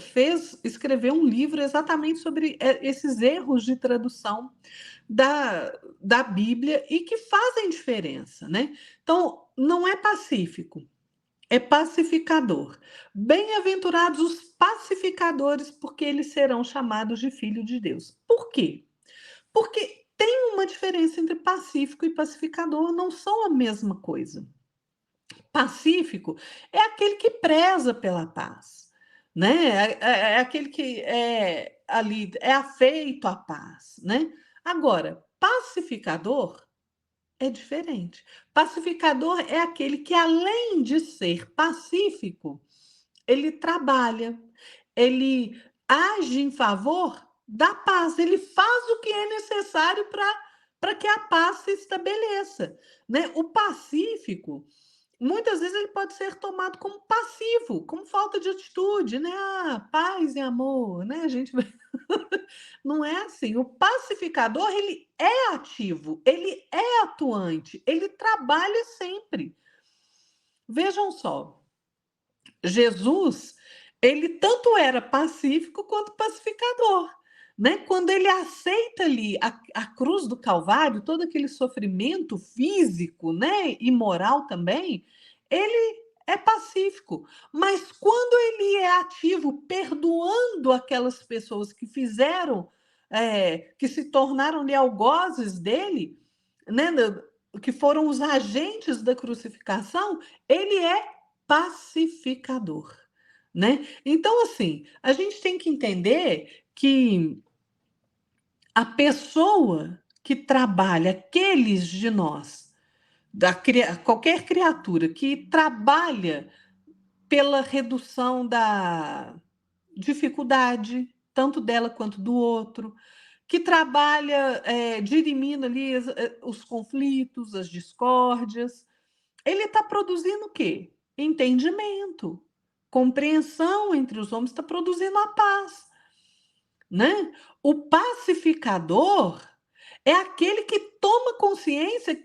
escreveu um livro exatamente sobre esses erros de tradução da Bíblia e que fazem diferença, né? Então, não é pacífico, é pacificador. Bem-aventurados os pacificadores, porque eles serão chamados de filhos de Deus. Por quê? Porque tem uma diferença entre pacífico e pacificador, não são a mesma coisa. Pacífico é aquele que preza pela paz, né? É aquele que é ali é afeito à paz, né? Agora, pacificador é diferente. Pacificador é aquele que, além de ser pacífico, ele trabalha, ele age em favor da paz, ele faz o que é necessário para que a paz se estabeleça, né? O pacífico, muitas vezes ele pode ser tomado como passivo, como falta de atitude, né? Ah, paz e amor, né? A gente não é assim. O pacificador, ele é ativo, ele é atuante, ele trabalha sempre. Vejam só, Jesus, ele tanto era pacífico quanto pacificador, né? Quando ele aceita ali a cruz do Calvário, todo aquele sofrimento físico, né, e moral também, ele é pacífico. Mas quando ele é ativo, perdoando aquelas pessoas que fizeram, que se tornaram ali algozes dele, né, que foram os agentes da crucificação, ele é pacificador, né? Então, assim, a gente tem que entender que a pessoa que trabalha, aqueles de nós, qualquer criatura que trabalha pela redução da dificuldade, tanto dela quanto do outro, que trabalha dirimindo ali os conflitos, as discórdias, ele está produzindo o quê? Entendimento, compreensão entre os homens, está produzindo a paz, né? O pacificador é aquele que toma consciência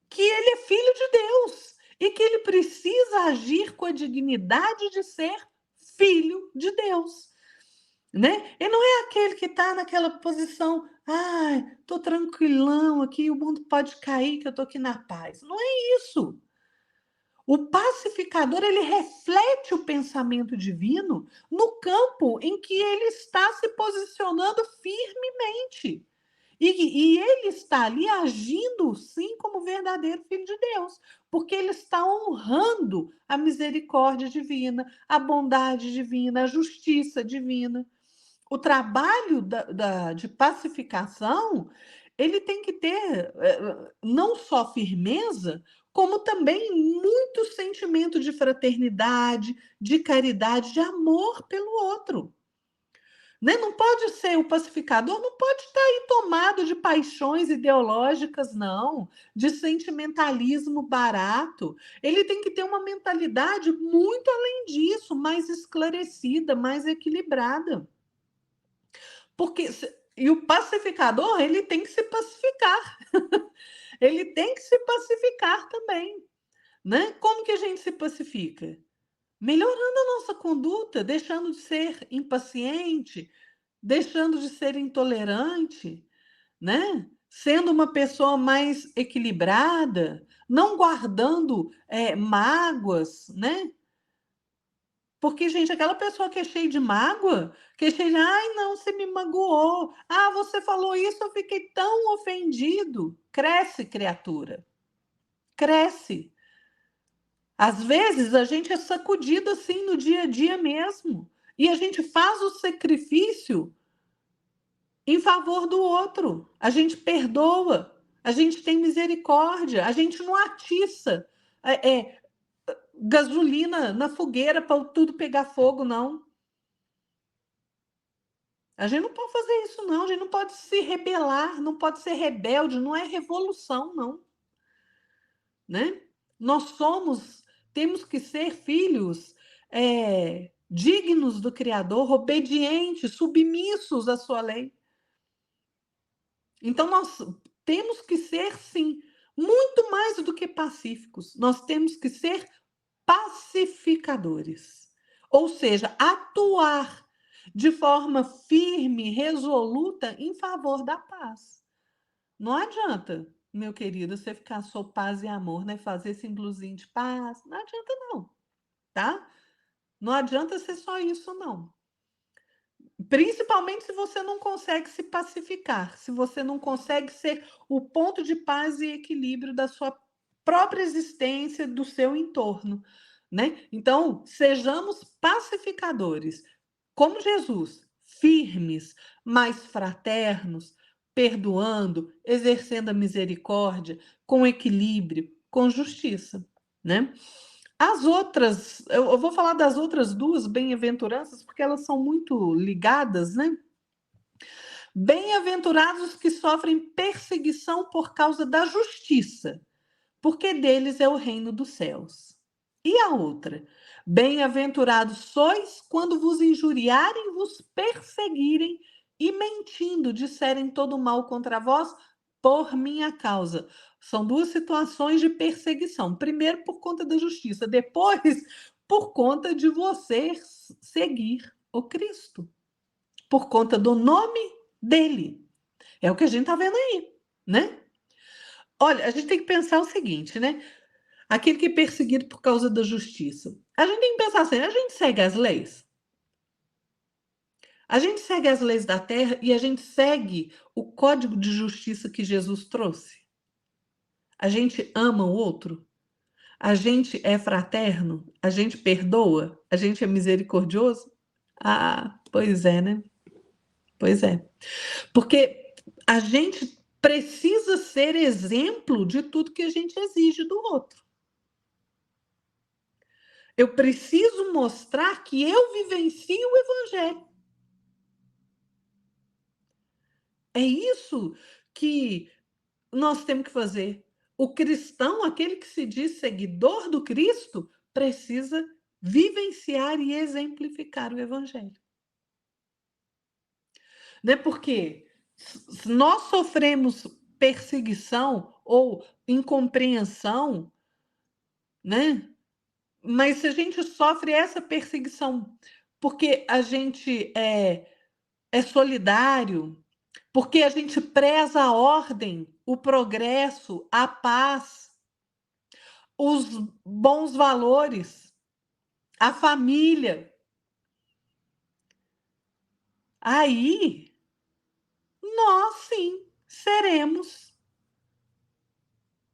que ele é filho de Deus e que ele precisa agir com a dignidade de ser filho de Deus, né? E não é aquele que está naquela posição, ai, tô tranquilão aqui, o mundo pode cair, que eu tô aqui na paz. Não é isso. O pacificador, ele reflete o pensamento divino no campo em que ele está se posicionando firmemente. E ele está ali agindo, sim, como verdadeiro filho de Deus, porque ele está honrando a misericórdia divina, a bondade divina, a justiça divina. O trabalho de pacificação, ele tem que ter não só firmeza, como também muito sentimento de fraternidade, de caridade, de amor pelo outro. né? Não pode ser o pacificador, não pode estar aí tomado de paixões ideológicas, não, de sentimentalismo barato. Ele tem que ter uma mentalidade muito além disso, mais esclarecida, mais equilibrada. Porque e o pacificador, ele tem que se pacificar. Ele tem que se pacificar também, né? Como que a gente se pacifica? Melhorando a nossa conduta, deixando de ser impaciente, deixando de ser intolerante, né? Sendo uma pessoa mais equilibrada, não guardando mágoas, né? Porque, gente, aquela pessoa que é cheia de mágoa, que é cheia de, ai, não, você me magoou. Ah, você falou isso, eu fiquei tão ofendido. Cresce, criatura. Cresce. Às vezes a gente é sacudido assim no dia a dia mesmo. E a gente faz o sacrifício em favor do outro. A gente perdoa, a gente tem misericórdia, a gente não atiça gasolina na fogueira para tudo pegar fogo, não. A gente não pode fazer isso, não. A gente não pode se rebelar, não pode ser rebelde, não é revolução, não. Né? Temos que ser filhos dignos do Criador, obedientes, submissos à sua lei. Então, nós temos que ser, sim, muito mais do que pacíficos. Nós temos que ser pacificadores. Ou seja, atuar de forma firme, resoluta em favor da paz. Não adianta, meu querido, você ficar só paz e amor, né? Fazer esse blusinho de paz. Não adianta, não. Tá? Não adianta ser só isso, não. Principalmente se você não consegue se pacificar, se você não consegue ser o ponto de paz e equilíbrio da sua própria existência, do seu entorno, né? Então, sejamos pacificadores, como Jesus, firmes, mais fraternos, perdoando, exercendo a misericórdia, com equilíbrio, com justiça, né? As outras, eu vou falar das outras duas bem-aventuranças, porque elas são muito ligadas, né? Bem-aventurados que sofrem perseguição por causa da justiça, porque deles é o reino dos céus. E a outra? Bem-aventurados sois quando vos injuriarem, vos perseguirem e mentindo disserem todo mal contra vós por minha causa. São duas situações de perseguição. Primeiro, por conta da justiça. Depois, por conta de você seguir o Cristo. Por conta do nome dele. É o que a gente está vendo aí, né? Olha, a gente tem que pensar o seguinte, né? Aquele que é perseguido por causa da justiça. A gente tem que pensar assim, a gente segue as leis? A gente segue as leis da terra e a gente segue o código de justiça que Jesus trouxe? A gente ama o outro? A gente é fraterno? A gente perdoa? A gente é misericordioso? Ah, pois é, né? Pois é. Porque a gente precisa ser exemplo de tudo que a gente exige do outro. Eu preciso mostrar que eu vivencio o evangelho. É isso que nós temos que fazer. O cristão, aquele que se diz seguidor do Cristo, precisa vivenciar e exemplificar o evangelho. Né? Porque nós sofremos perseguição ou incompreensão, né? Mas se a gente sofre essa perseguição porque a gente é solidário, porque a gente preza a ordem, o progresso, a paz, os bons valores, a família. Aí, nós sim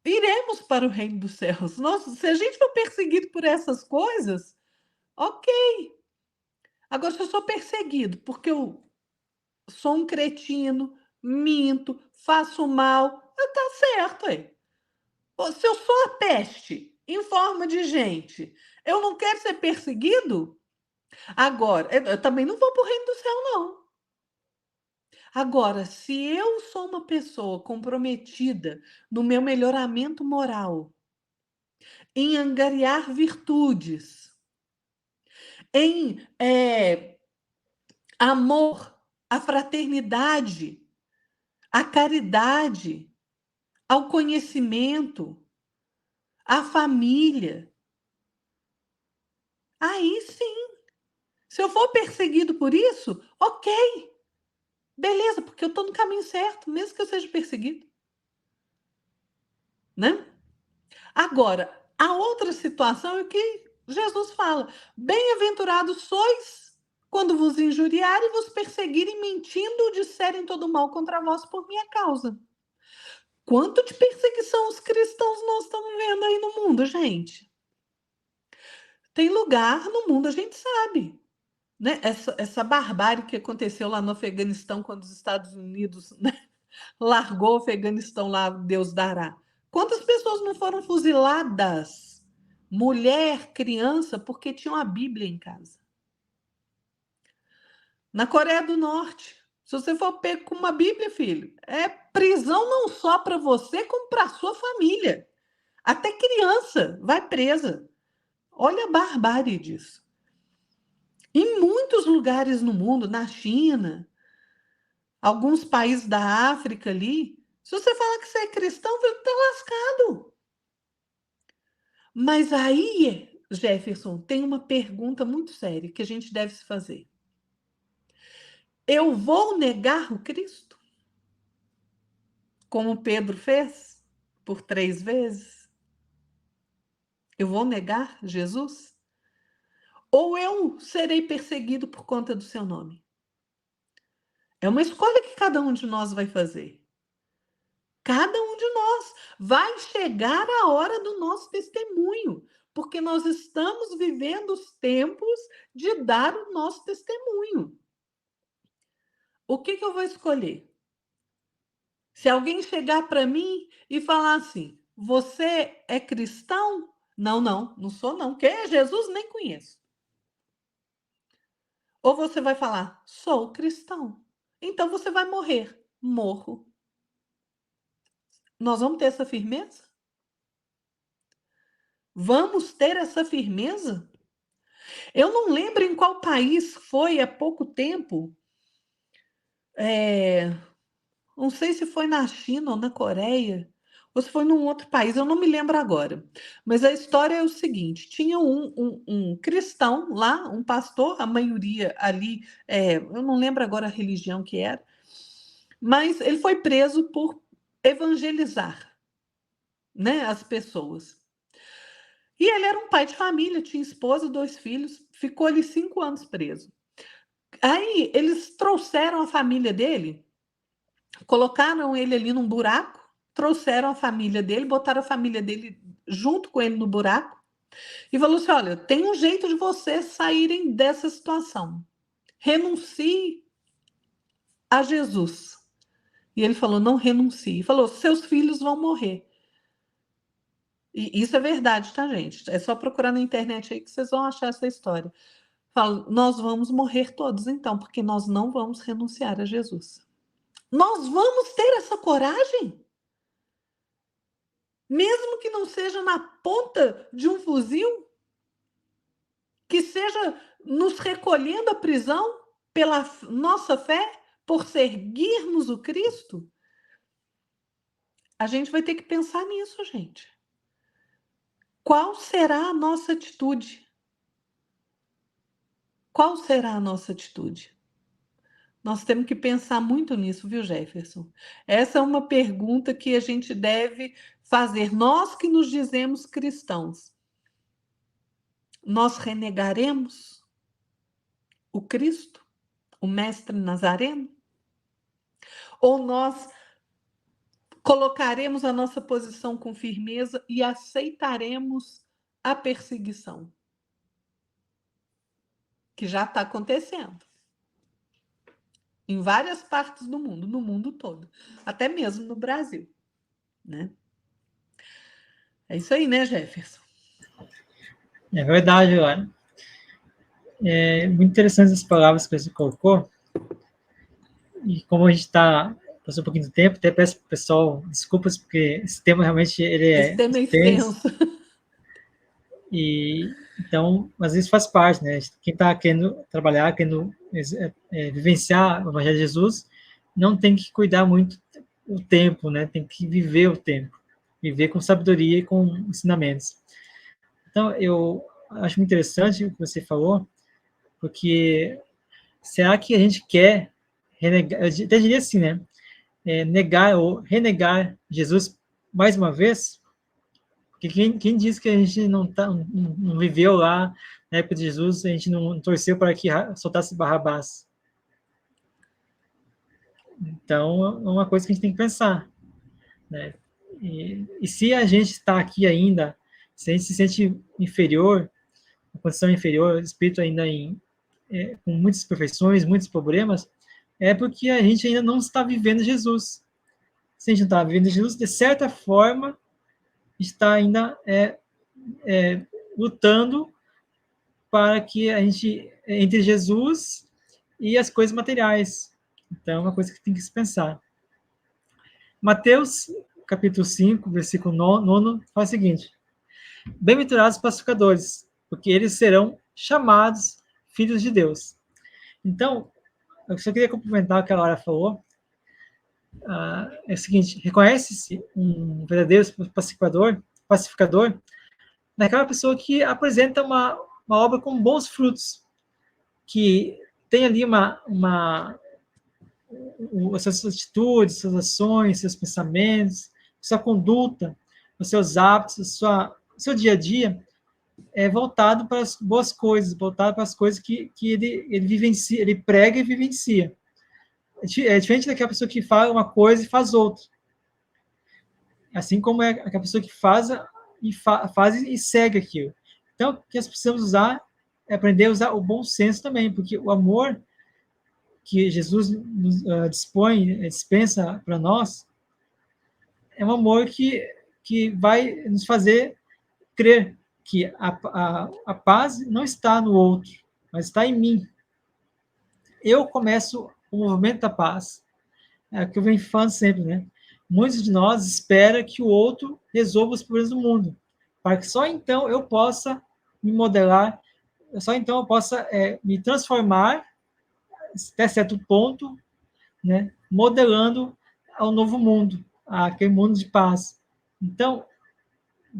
iremos para o reino dos céus. Se a gente for perseguido por essas coisas, ok. Agora, se eu sou perseguido porque eu sou um cretino, minto, faço mal, tá certo, aí. Se eu sou a peste em forma de gente, eu não quero ser perseguido? Agora, eu também não vou para o reino do céu, não. Agora, se eu sou uma pessoa comprometida no meu melhoramento moral, em angariar virtudes, em amor, a fraternidade, a caridade, ao conhecimento, à família, aí sim. Se eu for perseguido por isso, ok, beleza, porque eu estou no caminho certo, mesmo que eu seja perseguido, né? Agora, a outra situação é que Jesus fala: bem-aventurados sois quando vos injuriarem e vos perseguirem, mentindo, disserem todo mal contra vós por minha causa. Quanto de perseguição os cristãos nós estamos vendo aí no mundo, gente? Tem lugar no mundo, a gente sabe, né? Essa barbárie que aconteceu lá no Afeganistão, quando os Estados Unidos, né, largou o Afeganistão lá, Deus dará. Quantas pessoas não foram fuziladas? Mulher, criança, porque tinham a Bíblia em casa. Na Coreia do Norte, se você for pego com uma Bíblia, filho, é prisão não só para você, como para a sua família. Até criança vai presa. Olha a barbárie disso. Em muitos lugares no mundo, na China, alguns países da África ali, se você falar que você é cristão, você está lascado. Mas aí, Jefferson, tem uma pergunta muito séria que a gente deve se fazer. Eu vou negar o Cristo? Como Pedro fez por 3 vezes? Eu vou negar Jesus? Ou eu serei perseguido por conta do seu nome? É uma escolha que cada um de nós vai fazer. Cada um de nós vai chegar a hora do nosso testemunho, porque nós estamos vivendo os tempos de dar o nosso testemunho. O que eu vou escolher? Se alguém chegar para mim e falar assim: você é cristão? Não, não sou não. Quem é Jesus? Nem conheço. Ou você vai falar: sou cristão. Então você vai morrer. Morro. Nós vamos ter essa firmeza? Vamos ter essa firmeza? Eu não lembro em qual país foi há pouco tempo. Não sei se foi na China ou na Coreia, ou se foi num outro país, eu não me lembro agora. Mas a história é o seguinte: tinha um cristão lá, um pastor, a maioria ali, eu não lembro agora a religião que era, mas ele foi preso por evangelizar, né, as pessoas. E ele era um pai de família, tinha esposa, 2 filhos, ficou ali 5 anos preso. Aí eles trouxeram a família dele, colocaram ele ali num buraco, trouxeram a família dele, botaram a família dele junto com ele no buraco e falou assim: olha, tem um jeito de vocês saírem dessa situação. Renuncie a Jesus. E ele falou: não renuncie. Falou: seus filhos vão morrer. E isso é verdade, tá, gente? É só procurar na internet aí que vocês vão achar essa história. Fala: nós vamos morrer todos então, porque nós não vamos renunciar a Jesus. Nós vamos ter essa coragem? Mesmo que não seja na ponta de um fuzil, que seja nos recolhendo à prisão pela nossa fé, por seguirmos o Cristo, a gente vai ter que pensar nisso, gente. Qual será a nossa atitude? Qual será a nossa atitude? Nós temos que pensar muito nisso, viu, Jefferson? Essa é uma pergunta que a gente deve fazer. Nós que nos dizemos cristãos, nós renegaremos o Cristo, o Mestre Nazareno? Ou nós colocaremos a nossa posição com firmeza e aceitaremos a perseguição, que já está acontecendo em várias partes do mundo, no mundo todo, até mesmo no Brasil, né? É isso aí, né, Jefferson? É verdade, olha. É muito interessante as palavras que você colocou. E como a gente passou um pouquinho do tempo, até peço para o pessoal desculpas, porque esse tema realmente ele Esse é tema é extenso, extenso. e então, às vezes faz parte, né? Quem está querendo trabalhar, querendo vivenciar o Evangelho de Jesus, não tem que cuidar muito o tempo, né? Tem que viver o tempo, viver com sabedoria e com ensinamentos. Então, eu acho muito interessante o que você falou, porque será que a gente quer renegar, eu até diria assim, né? Negar ou renegar Jesus mais uma vez? Porque quem diz que a gente não viveu lá na época de Jesus, a gente não torceu para que soltasse Barrabás? Então, é uma coisa que a gente tem que pensar, né? E se a gente está aqui ainda, se a gente se sente inferior, uma condição inferior, espírito ainda com muitas imperfeições, muitos problemas, é porque a gente ainda não está vivendo Jesus. Se a gente não está vivendo Jesus, de certa forma, está ainda lutando para que a gente, entre Jesus e as coisas materiais. Então, é uma coisa que tem que se pensar. Mateus, capítulo 5, versículo 9, fala o seguinte: bem-aventurados os pacificadores, porque eles serão chamados filhos de Deus. Então, eu só queria complementar o que a Laura falou. É o seguinte: reconhece-se um verdadeiro pacificador naquela pessoa que apresenta uma obra com bons frutos, que tem ali as suas atitudes, suas ações, seus pensamentos, sua conduta, os seus hábitos, o seu dia a dia é voltado para as boas coisas, voltado para as coisas que ele vivencia, ele prega e vivencia. É diferente daquela pessoa que fala uma coisa e faz outra. Assim como é aquela pessoa que faz e segue aquilo. Então, o que nós precisamos usar é aprender a usar o bom senso também, porque o amor que Jesus nos dispensa para nós, é um amor que vai nos fazer crer que a paz não está no outro, mas está em mim. Eu começo o movimento da paz. É o que eu venho falando sempre, né? Muitos de nós esperam que o outro resolva os problemas do mundo, para que só então eu possa me modelar, só então eu possa me transformar até certo ponto, né? Modelando ao novo mundo, aquele mundo de paz. Então,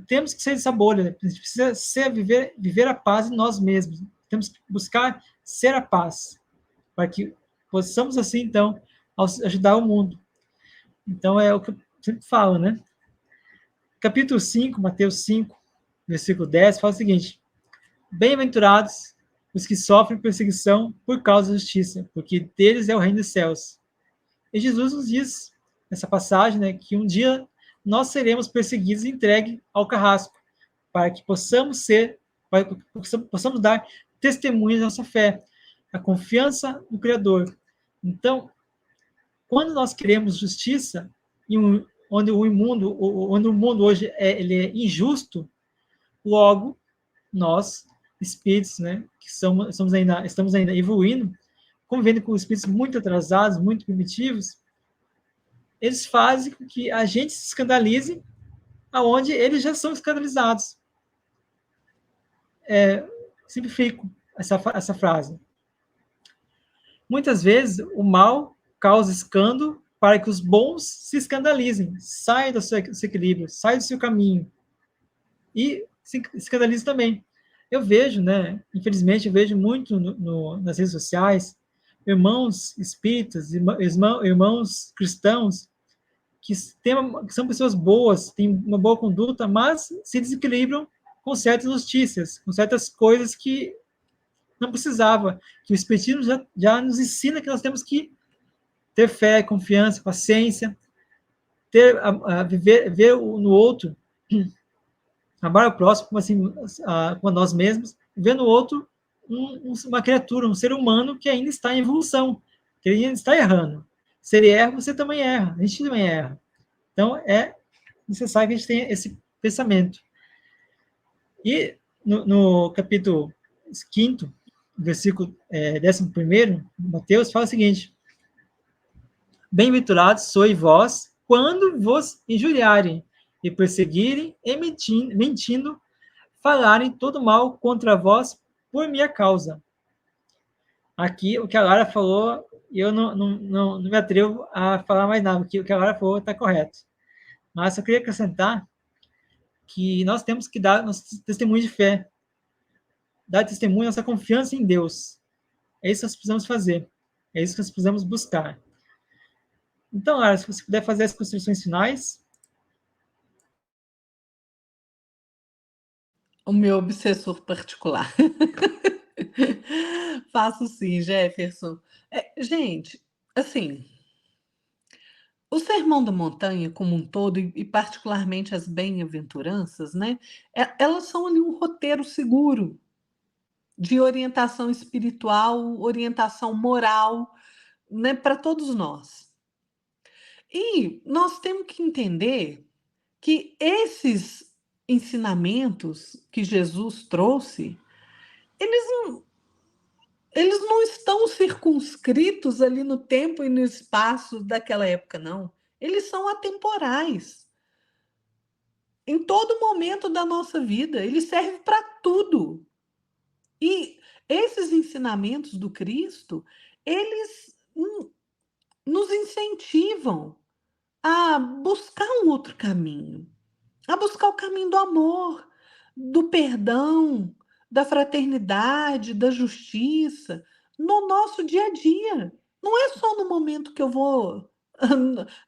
temos que sair dessa bolha, né? A gente precisa viver a paz em nós mesmos. Temos que buscar ser a paz, para que possamos, assim, então, ajudar o mundo. Então, é o que eu sempre falo, né? Capítulo 5, Mateus 5, versículo 10, fala o seguinte: bem-aventurados os que sofrem perseguição por causa da justiça, porque deles é o reino dos céus. E Jesus nos diz, nessa passagem, né, que um dia nós seremos perseguidos e entregues ao carrasco, para que possamos dar testemunho da nossa fé, a confiança no Criador. Então, quando nós queremos justiça, onde o mundo hoje ele é injusto, logo nós, espíritos, né, que estamos ainda evoluindo, convivendo com espíritos muito atrasados, muito primitivos, eles fazem com que a gente se escandalize aonde eles já são escandalizados. Simplifico essa frase. Muitas vezes, o mal causa escândalo para que os bons se escandalizem, saiam do seu equilíbrio, saiam do seu caminho e se escandalizem também. Eu vejo, né? Infelizmente, eu vejo muito nas redes sociais irmãos espíritas, irmãos cristãos que são pessoas boas, têm uma boa conduta, mas se desequilibram com certas notícias, com certas coisas que não precisava, que o Espiritismo já nos ensina que nós temos que ter fé, confiança, paciência, ver no outro, amar o próximo como, assim, como a nós mesmos, ver no outro uma criatura, um ser humano que ainda está em evolução, que ainda está errando. Se ele erra, você também erra, a gente também erra. Então, é necessário que a gente tenha esse pensamento. E no capítulo 5, versículo 11, Mateus, fala o seguinte: Bem-aventurados sois vós, quando vos injuriarem e perseguirem e mentindo, falarem todo mal contra vós por minha causa. Aqui, o que a Lara falou, eu não me atrevo a falar mais nada, porque o que a Lara falou está correto. Mas eu queria acrescentar que nós temos que dar nosso testemunho de fé, dar testemunho, nossa confiança em Deus. É isso que nós precisamos fazer. É isso que nós precisamos buscar. Então, Lara, se você puder fazer as considerações finais. O meu obsessor particular. Faço sim, Jefferson. Gente, assim, o Sermão da Montanha como um todo, e particularmente as bem-aventuranças, né? Elas são ali um roteiro seguro de orientação espiritual, orientação moral, né, para todos nós. E nós temos que entender que esses ensinamentos que Jesus trouxe, eles eles não estão circunscritos ali no tempo e no espaço daquela época, não. Eles são atemporais. Em todo momento da nossa vida, ele serve para tudo. E esses ensinamentos do Cristo, eles nos incentivam a buscar um outro caminho, a buscar o caminho do amor, do perdão, da fraternidade, da justiça, no nosso dia a dia. Não é só no momento que eu vou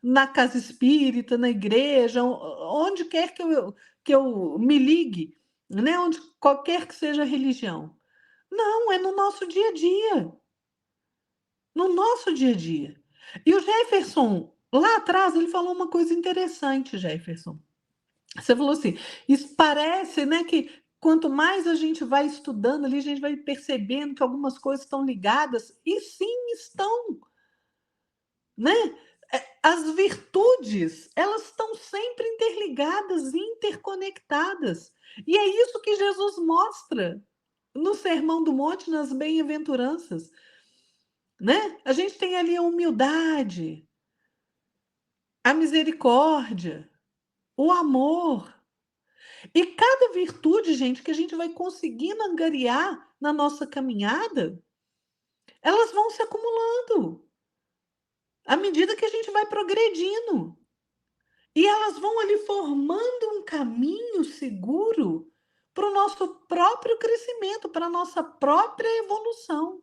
na casa espírita, na igreja, onde quer que eu me ligue, né? Onde qualquer que seja a religião. Não, é no nosso dia a dia. No nosso dia a dia. E o Jefferson, lá atrás, ele falou uma coisa interessante, Jefferson. Você falou assim, isso parece, né, que quanto mais a gente vai estudando ali, a gente vai percebendo que algumas coisas estão ligadas, e sim estão, né? As virtudes, elas estão sempre interligadas, interconectadas. E é isso que Jesus mostra no Sermão do Monte, nas bem-aventuranças, né? A gente tem ali a humildade, a misericórdia, o amor. E cada virtude, gente, que a gente vai conseguindo angariar na nossa caminhada, elas vão se acumulando à medida que a gente vai progredindo. E elas vão ali formando um caminho seguro para o nosso próprio crescimento, para a nossa própria evolução.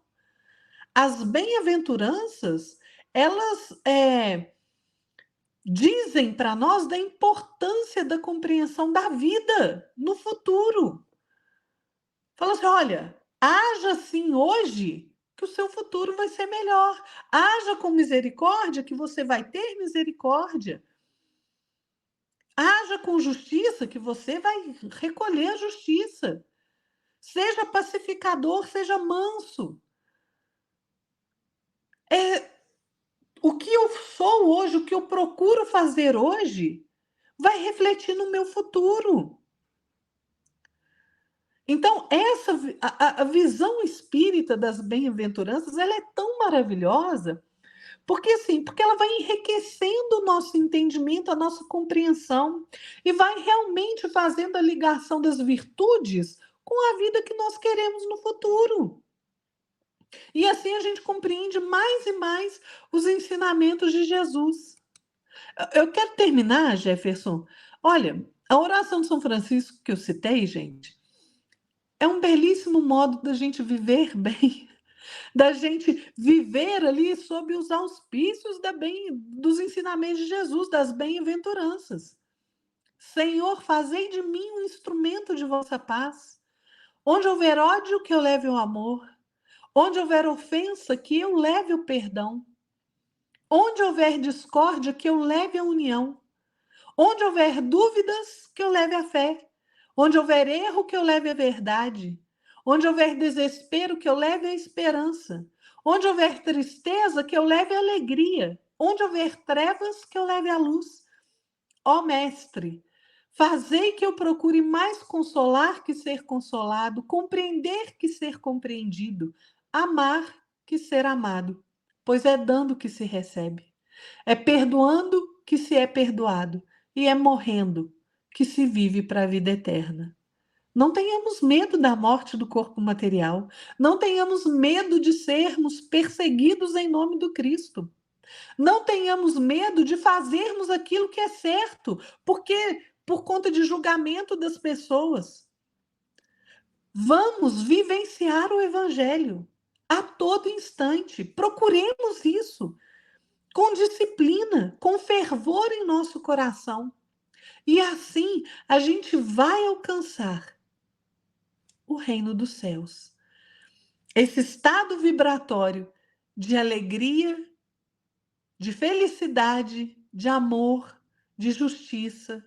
As bem-aventuranças, elas dizem para nós da importância da compreensão da vida no futuro. Fala assim: olha, haja assim hoje, que o seu futuro vai ser melhor. Haja com misericórdia, que você vai ter misericórdia. Haja com justiça, que você vai recolher a justiça. Seja pacificador, seja manso. O que eu sou hoje, o que eu procuro fazer hoje, vai refletir no meu futuro. Então, a visão espírita das bem-aventuranças, ela é tão maravilhosa, porque assim, porque ela vai enriquecendo o nosso entendimento, a nossa compreensão, e vai realmente fazendo a ligação das virtudes com a vida que nós queremos no futuro. E assim a gente compreende mais e mais os ensinamentos de Jesus. Eu quero terminar, Jefferson. Olha, a oração de São Francisco que eu citei, gente, é um belíssimo modo da gente viver bem, da gente viver ali sob os auspícios dos ensinamentos de Jesus, das bem-aventuranças. Senhor, fazei de mim um instrumento de vossa paz. Onde houver ódio, que eu leve o amor. Onde houver ofensa, que eu leve o perdão. Onde houver discórdia, que eu leve a união. Onde houver dúvidas, que eu leve a fé. Onde houver erro, que eu leve a verdade. Onde houver desespero, que eu leve a esperança. Onde houver tristeza, que eu leve a alegria. Onde houver trevas, que eu leve a luz. Ó Mestre, fazei que eu procure mais consolar que ser consolado, compreender que ser compreendido, amar que ser amado, pois é dando que se recebe. É perdoando que se é perdoado, e é morrendo que se vive para a vida eterna. Não tenhamos medo da morte do corpo material. Não tenhamos medo de sermos perseguidos em nome do Cristo. Não tenhamos medo de fazermos aquilo que é certo, porque por conta de julgamento das pessoas. Vamos vivenciar o Evangelho a todo instante. Procuremos isso com disciplina, com fervor em nosso coração. E assim a gente vai alcançar o reino dos céus. Esse estado vibratório de alegria, de felicidade, de amor, de justiça.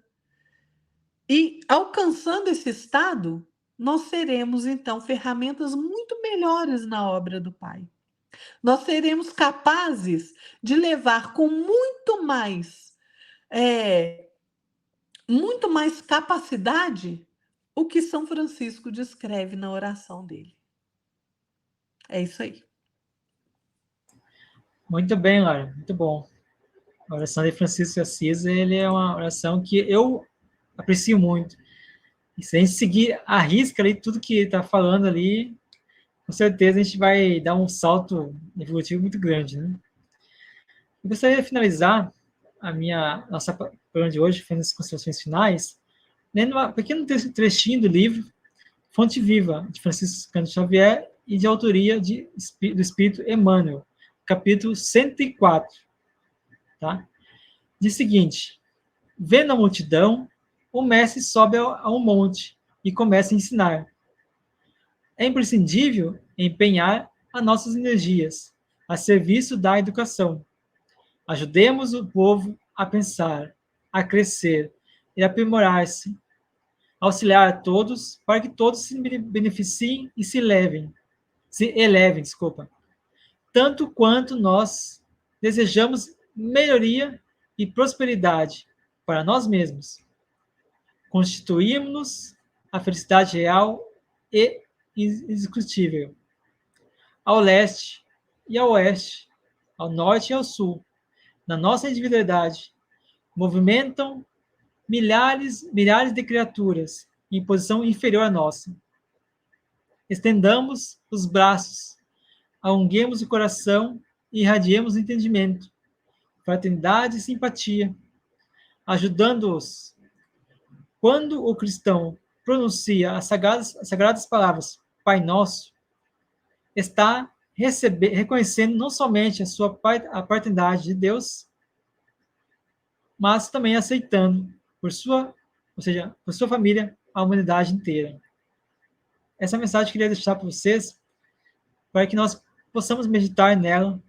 E alcançando esse estado, nós seremos então ferramentas muito melhores na obra do Pai. Nós seremos capazes de levar com muito mais capacidade o que São Francisco descreve na oração dele. É isso aí. Muito bem, Lara, muito bom. A oração de Francisco de Assis, ele é uma oração que eu aprecio muito. E se a gente seguir a risca ali, tudo que ele está falando ali, com certeza a gente vai dar um salto evolutivo muito grande, né? Eu gostaria de finalizar nossa programa de hoje, fazendo as considerações finais, lendo um pequeno trechinho do livro Fonte Viva, de Francisco Cândido Xavier, e de autoria do Espírito Emmanuel, capítulo 104. Tá? Diz o seguinte: vendo a multidão, o mestre sobe a um monte e começa a ensinar. É imprescindível empenhar as nossas energias a serviço da educação. Ajudemos o povo a pensar, a crescer e aprimorar-se, auxiliar a todos para que todos se beneficiem e se elevem, tanto quanto nós desejamos melhoria e prosperidade para nós mesmos. Constituímos-nos a felicidade real e indiscutível. Ao leste e ao oeste, ao norte e ao sul, na nossa individualidade, movimentam milhares de criaturas em posição inferior à nossa. Estendamos os braços, alonguemos o coração e irradiemos o entendimento, fraternidade e simpatia, ajudando-os. Quando o cristão pronuncia as sagradas palavras Pai Nosso, está reconhecendo não somente a paternidade de Deus, mas também aceitando por sua família, a humanidade inteira. Essa mensagem eu queria deixar para vocês, para que nós possamos meditar nela,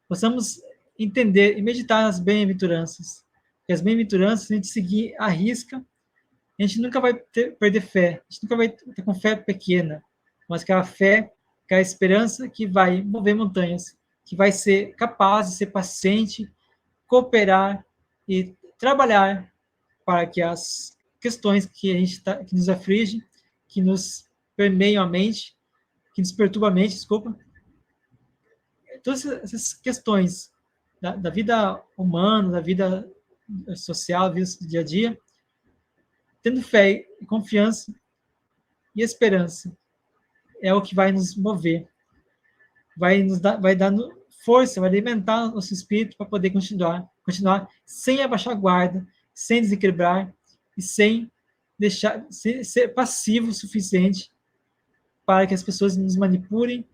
possamos entender e meditar nas bem-aventuranças. Porque as bem-aventuranças, se a gente seguir à risca, a gente nunca vai perder fé, a gente nunca vai ter com fé pequena, mas aquela fé, aquela esperança que vai mover montanhas, que vai ser capaz de ser paciente, cooperar e trabalhar para que as questões que nos afligem, que nos permeiam a mente, que nos perturbam a mente, todas essas questões da vida humana, da vida social, da vida do dia a dia, tendo fé e confiança e esperança, é o que vai nos mover, vai dando força, vai alimentar nosso espírito para poder continuar sem abaixar a guarda, sem desequilibrar e sem ser passivo o suficiente para que as pessoas nos manipulem,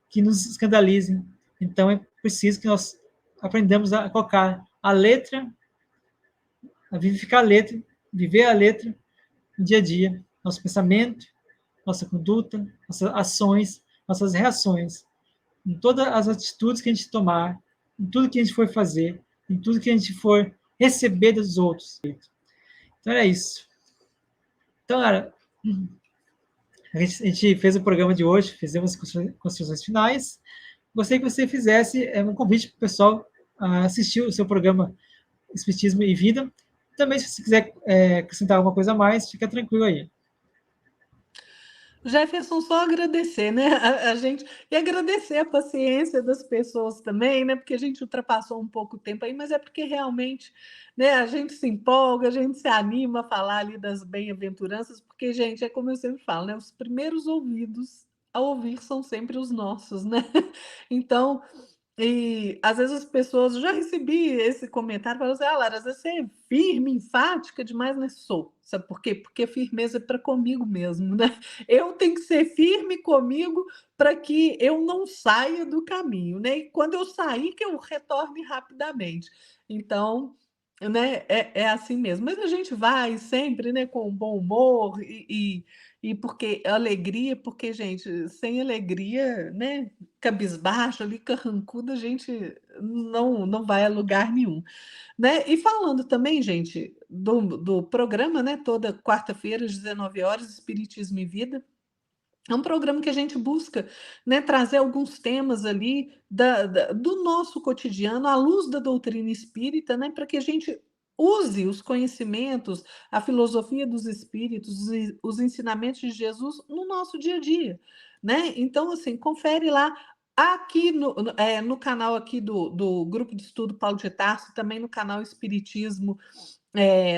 que nos escandalizem. Então é preciso que nós aprendamos a colocar a letra, a vivificar a letra, viver a letra no dia a dia, nosso pensamento, nossa conduta, nossas ações, nossas reações, em todas as atitudes que a gente tomar, em tudo que a gente for fazer, em tudo que a gente for receber dos outros. Então era isso. Então, cara, a gente fez o programa de hoje, fizemos considerações finais. Gostaria que você fizesse um convite para o pessoal assistir o seu programa Espiritismo e Vida. Também, se você quiser acrescentar alguma coisa a mais, fica tranquilo aí. Jefferson, só agradecer, né? A gente e agradecer a paciência das pessoas também, né? Porque a gente ultrapassou um pouco o tempo aí, mas é porque realmente, né, a gente se empolga, a gente se anima a falar ali das bem-aventuranças, porque, gente, é como eu sempre falo, né? Os primeiros ouvidos a ouvir são sempre os nossos, né? Então, e às vezes as pessoas, eu já recebi esse comentário, falando assim: ah, Lara, às vezes você é firme, enfática demais, né? Sou. Sabe por quê? Porque firmeza é para comigo mesmo, né? Eu tenho que ser firme comigo para que eu não saia do caminho, né? E quando eu sair, que eu retorne rapidamente. Então, né, é assim mesmo. Mas a gente vai sempre, né, com bom humor e porque alegria, porque, gente, sem alegria, né? Cabisbaixo ali, carrancuda, a gente não vai a lugar nenhum, né? E falando também, gente, do programa, né? Toda quarta-feira, às 19 horas, Espiritismo e Vida. É um programa que a gente busca, né, trazer alguns temas ali do nosso cotidiano, à luz da doutrina espírita, né, para que a gente use os conhecimentos, a filosofia dos espíritos, os ensinamentos de Jesus no nosso dia a dia, né? Então, assim, confere lá aqui no canal aqui do Grupo de Estudo Paulo de Tarso, também no canal Espiritismo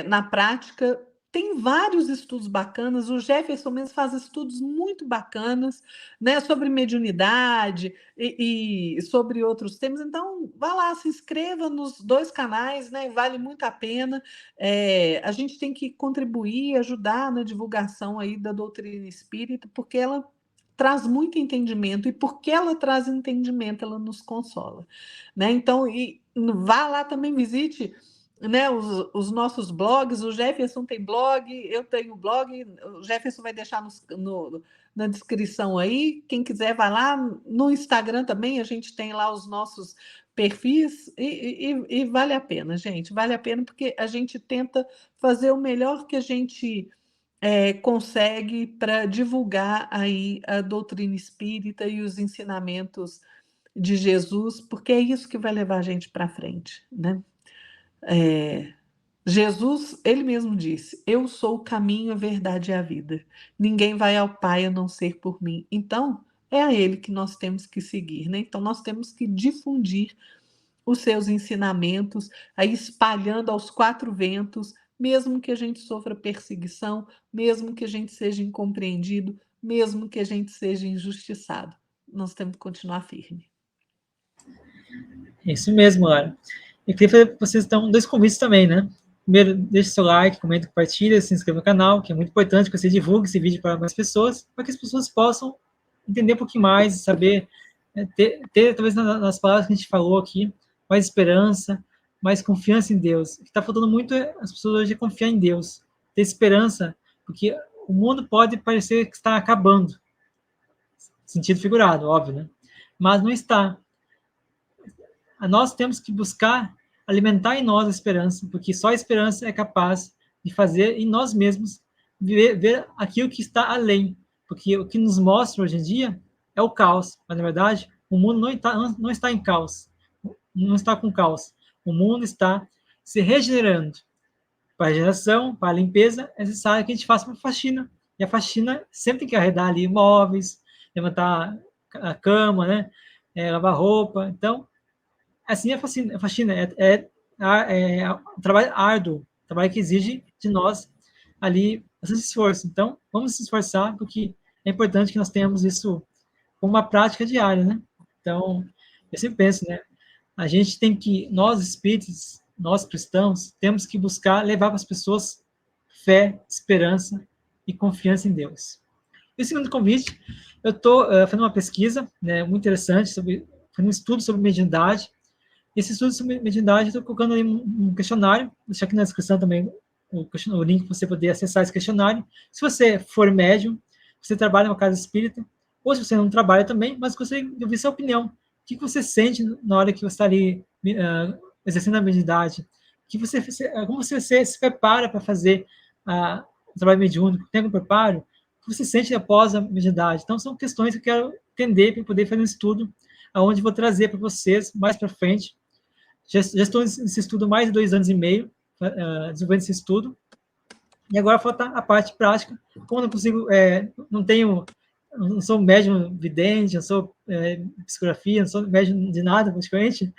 na prática. Tem vários estudos bacanas, o Jefferson mesmo faz estudos muito bacanas, né, sobre mediunidade e sobre outros temas. Então, vá lá, se inscreva nos dois canais, né, vale muito a pena. A gente tem que contribuir, ajudar na divulgação aí da doutrina espírita, porque ela traz muito entendimento, e porque ela traz entendimento, ela nos consola, né? Então, vá lá também, visite, né, os nossos blogs. O Jefferson tem blog, eu tenho blog, o Jefferson vai deixar na descrição aí. Quem quiser, vai lá. No Instagram também, a gente tem lá os nossos perfis, e vale a pena, gente, vale a pena, porque a gente tenta fazer o melhor que a gente consegue para divulgar aí a doutrina espírita e os ensinamentos de Jesus, porque é isso que vai levar a gente para frente, né? É, Jesus, ele mesmo disse: eu sou o caminho, a verdade e a vida. Ninguém vai ao Pai a não ser por mim. Então, é a ele que nós temos que seguir, né? Então, nós temos que difundir os seus ensinamentos, aí espalhando aos quatro ventos, mesmo que a gente sofra perseguição, mesmo que a gente seja incompreendido, mesmo que a gente seja injustiçado. Nós temos que continuar firme. É isso mesmo, Lara. Eu queria fazer para vocês então dois convites também, né? Primeiro, deixe seu like, comenta, compartilha, se inscreva no canal, que é muito importante que você divulgue esse vídeo para mais pessoas, para que as pessoas possam entender um pouquinho mais, saber, ter talvez nas palavras que a gente falou aqui, mais esperança, mais confiança em Deus. O que está faltando muito é as pessoas hoje confiar em Deus, ter esperança, porque o mundo pode parecer que está acabando, sentido figurado, óbvio, né? Mas não está. Nós temos que buscar alimentar em nós a esperança, porque só a esperança é capaz de fazer em nós mesmos ver aquilo que está além, porque o que nos mostra hoje em dia é o caos, mas na verdade o mundo não está em caos, não está com caos, o mundo está se regenerando. Para a regeneração, para a limpeza, é necessário que a gente faça uma faxina, e a faxina sempre tem que arredar ali móveis, levantar a cama, né? Lavar roupa. Então, assim a faxina um trabalho árduo, um trabalho que exige de nós ali bastante esforço. Então, vamos se esforçar, porque é importante que nós tenhamos isso como uma prática diária, né? Então, eu sempre penso, né? A gente tem que, nós espíritos, nós cristãos, temos que buscar levar para as pessoas fé, esperança e confiança em Deus. E o segundo convite, eu estou fazendo uma pesquisa, né, muito interessante, fazendo um estudo sobre mediunidade. Esse estudo sobre mediunidade, estou colocando aí um questionário, vou deixar aqui na descrição também o link para você poder acessar esse questionário. Se você for médium, você trabalha em uma casa espírita, ou se você não trabalha também, mas gostaria de ouvir sua opinião. O que você sente na hora que você está ali exercendo a mediunidade? Como você se prepara para fazer o trabalho mediúnico? Tem algum preparo? O que você sente após a mediunidade? Então, são questões que eu quero entender para poder fazer um estudo, aonde vou trazer para vocês mais para frente. Já estou nesse estudo há mais de 2 anos e meio, desenvolvendo esse estudo, e agora falta a parte prática. Como não consigo, não tenho não sou médium vidente, não sou psicografia, não sou médium de nada, praticamente.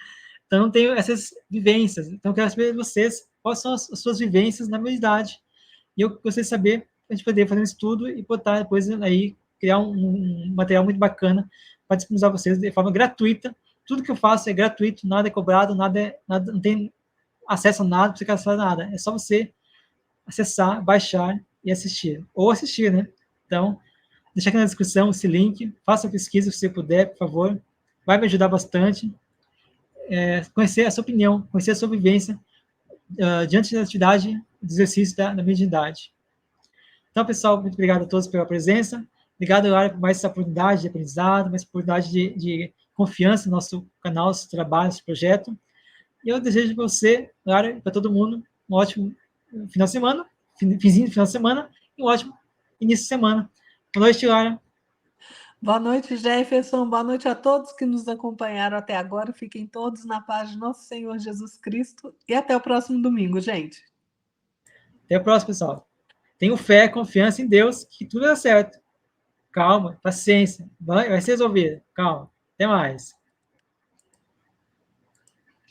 Então, não tenho essas vivências. Então, eu quero saber de vocês quais são as suas vivências na mediunidade. E eu gostaria de saber, a gente poder fazer um estudo e botar depois aí, criar um material muito bacana para disponibilizar vocês de forma gratuita. Tudo que eu faço é gratuito, nada é cobrado, nada, não tem acesso a nada, não precisa acessar nada. É só você acessar, baixar e assistir. Ou assistir, né? Então, deixa aqui na descrição esse link, faça a pesquisa se você puder, por favor. Vai me ajudar bastante. Conhecer a sua opinião, conhecer a sua vivência diante da atividade do exercício da mediunidade. Então, pessoal, muito obrigado a todos pela presença. Obrigado, Lara, por mais essa oportunidade de aprendizado, mais oportunidade de confiança no nosso canal, nosso trabalho, nosso projeto. E eu desejo para você, Lara, e para todo mundo, um ótimo final de semana, finzinho de final de semana, e um ótimo início de semana. Boa noite, Lara. Boa noite, Jefferson. Boa noite a todos que nos acompanharam até agora. Fiquem todos na paz de nosso Senhor Jesus Cristo e até o próximo domingo, gente. Até a próxima, pessoal. Tenho fé, confiança em Deus, que tudo dá certo. Calma, paciência, vai ser resolvido. Calma. Até mais.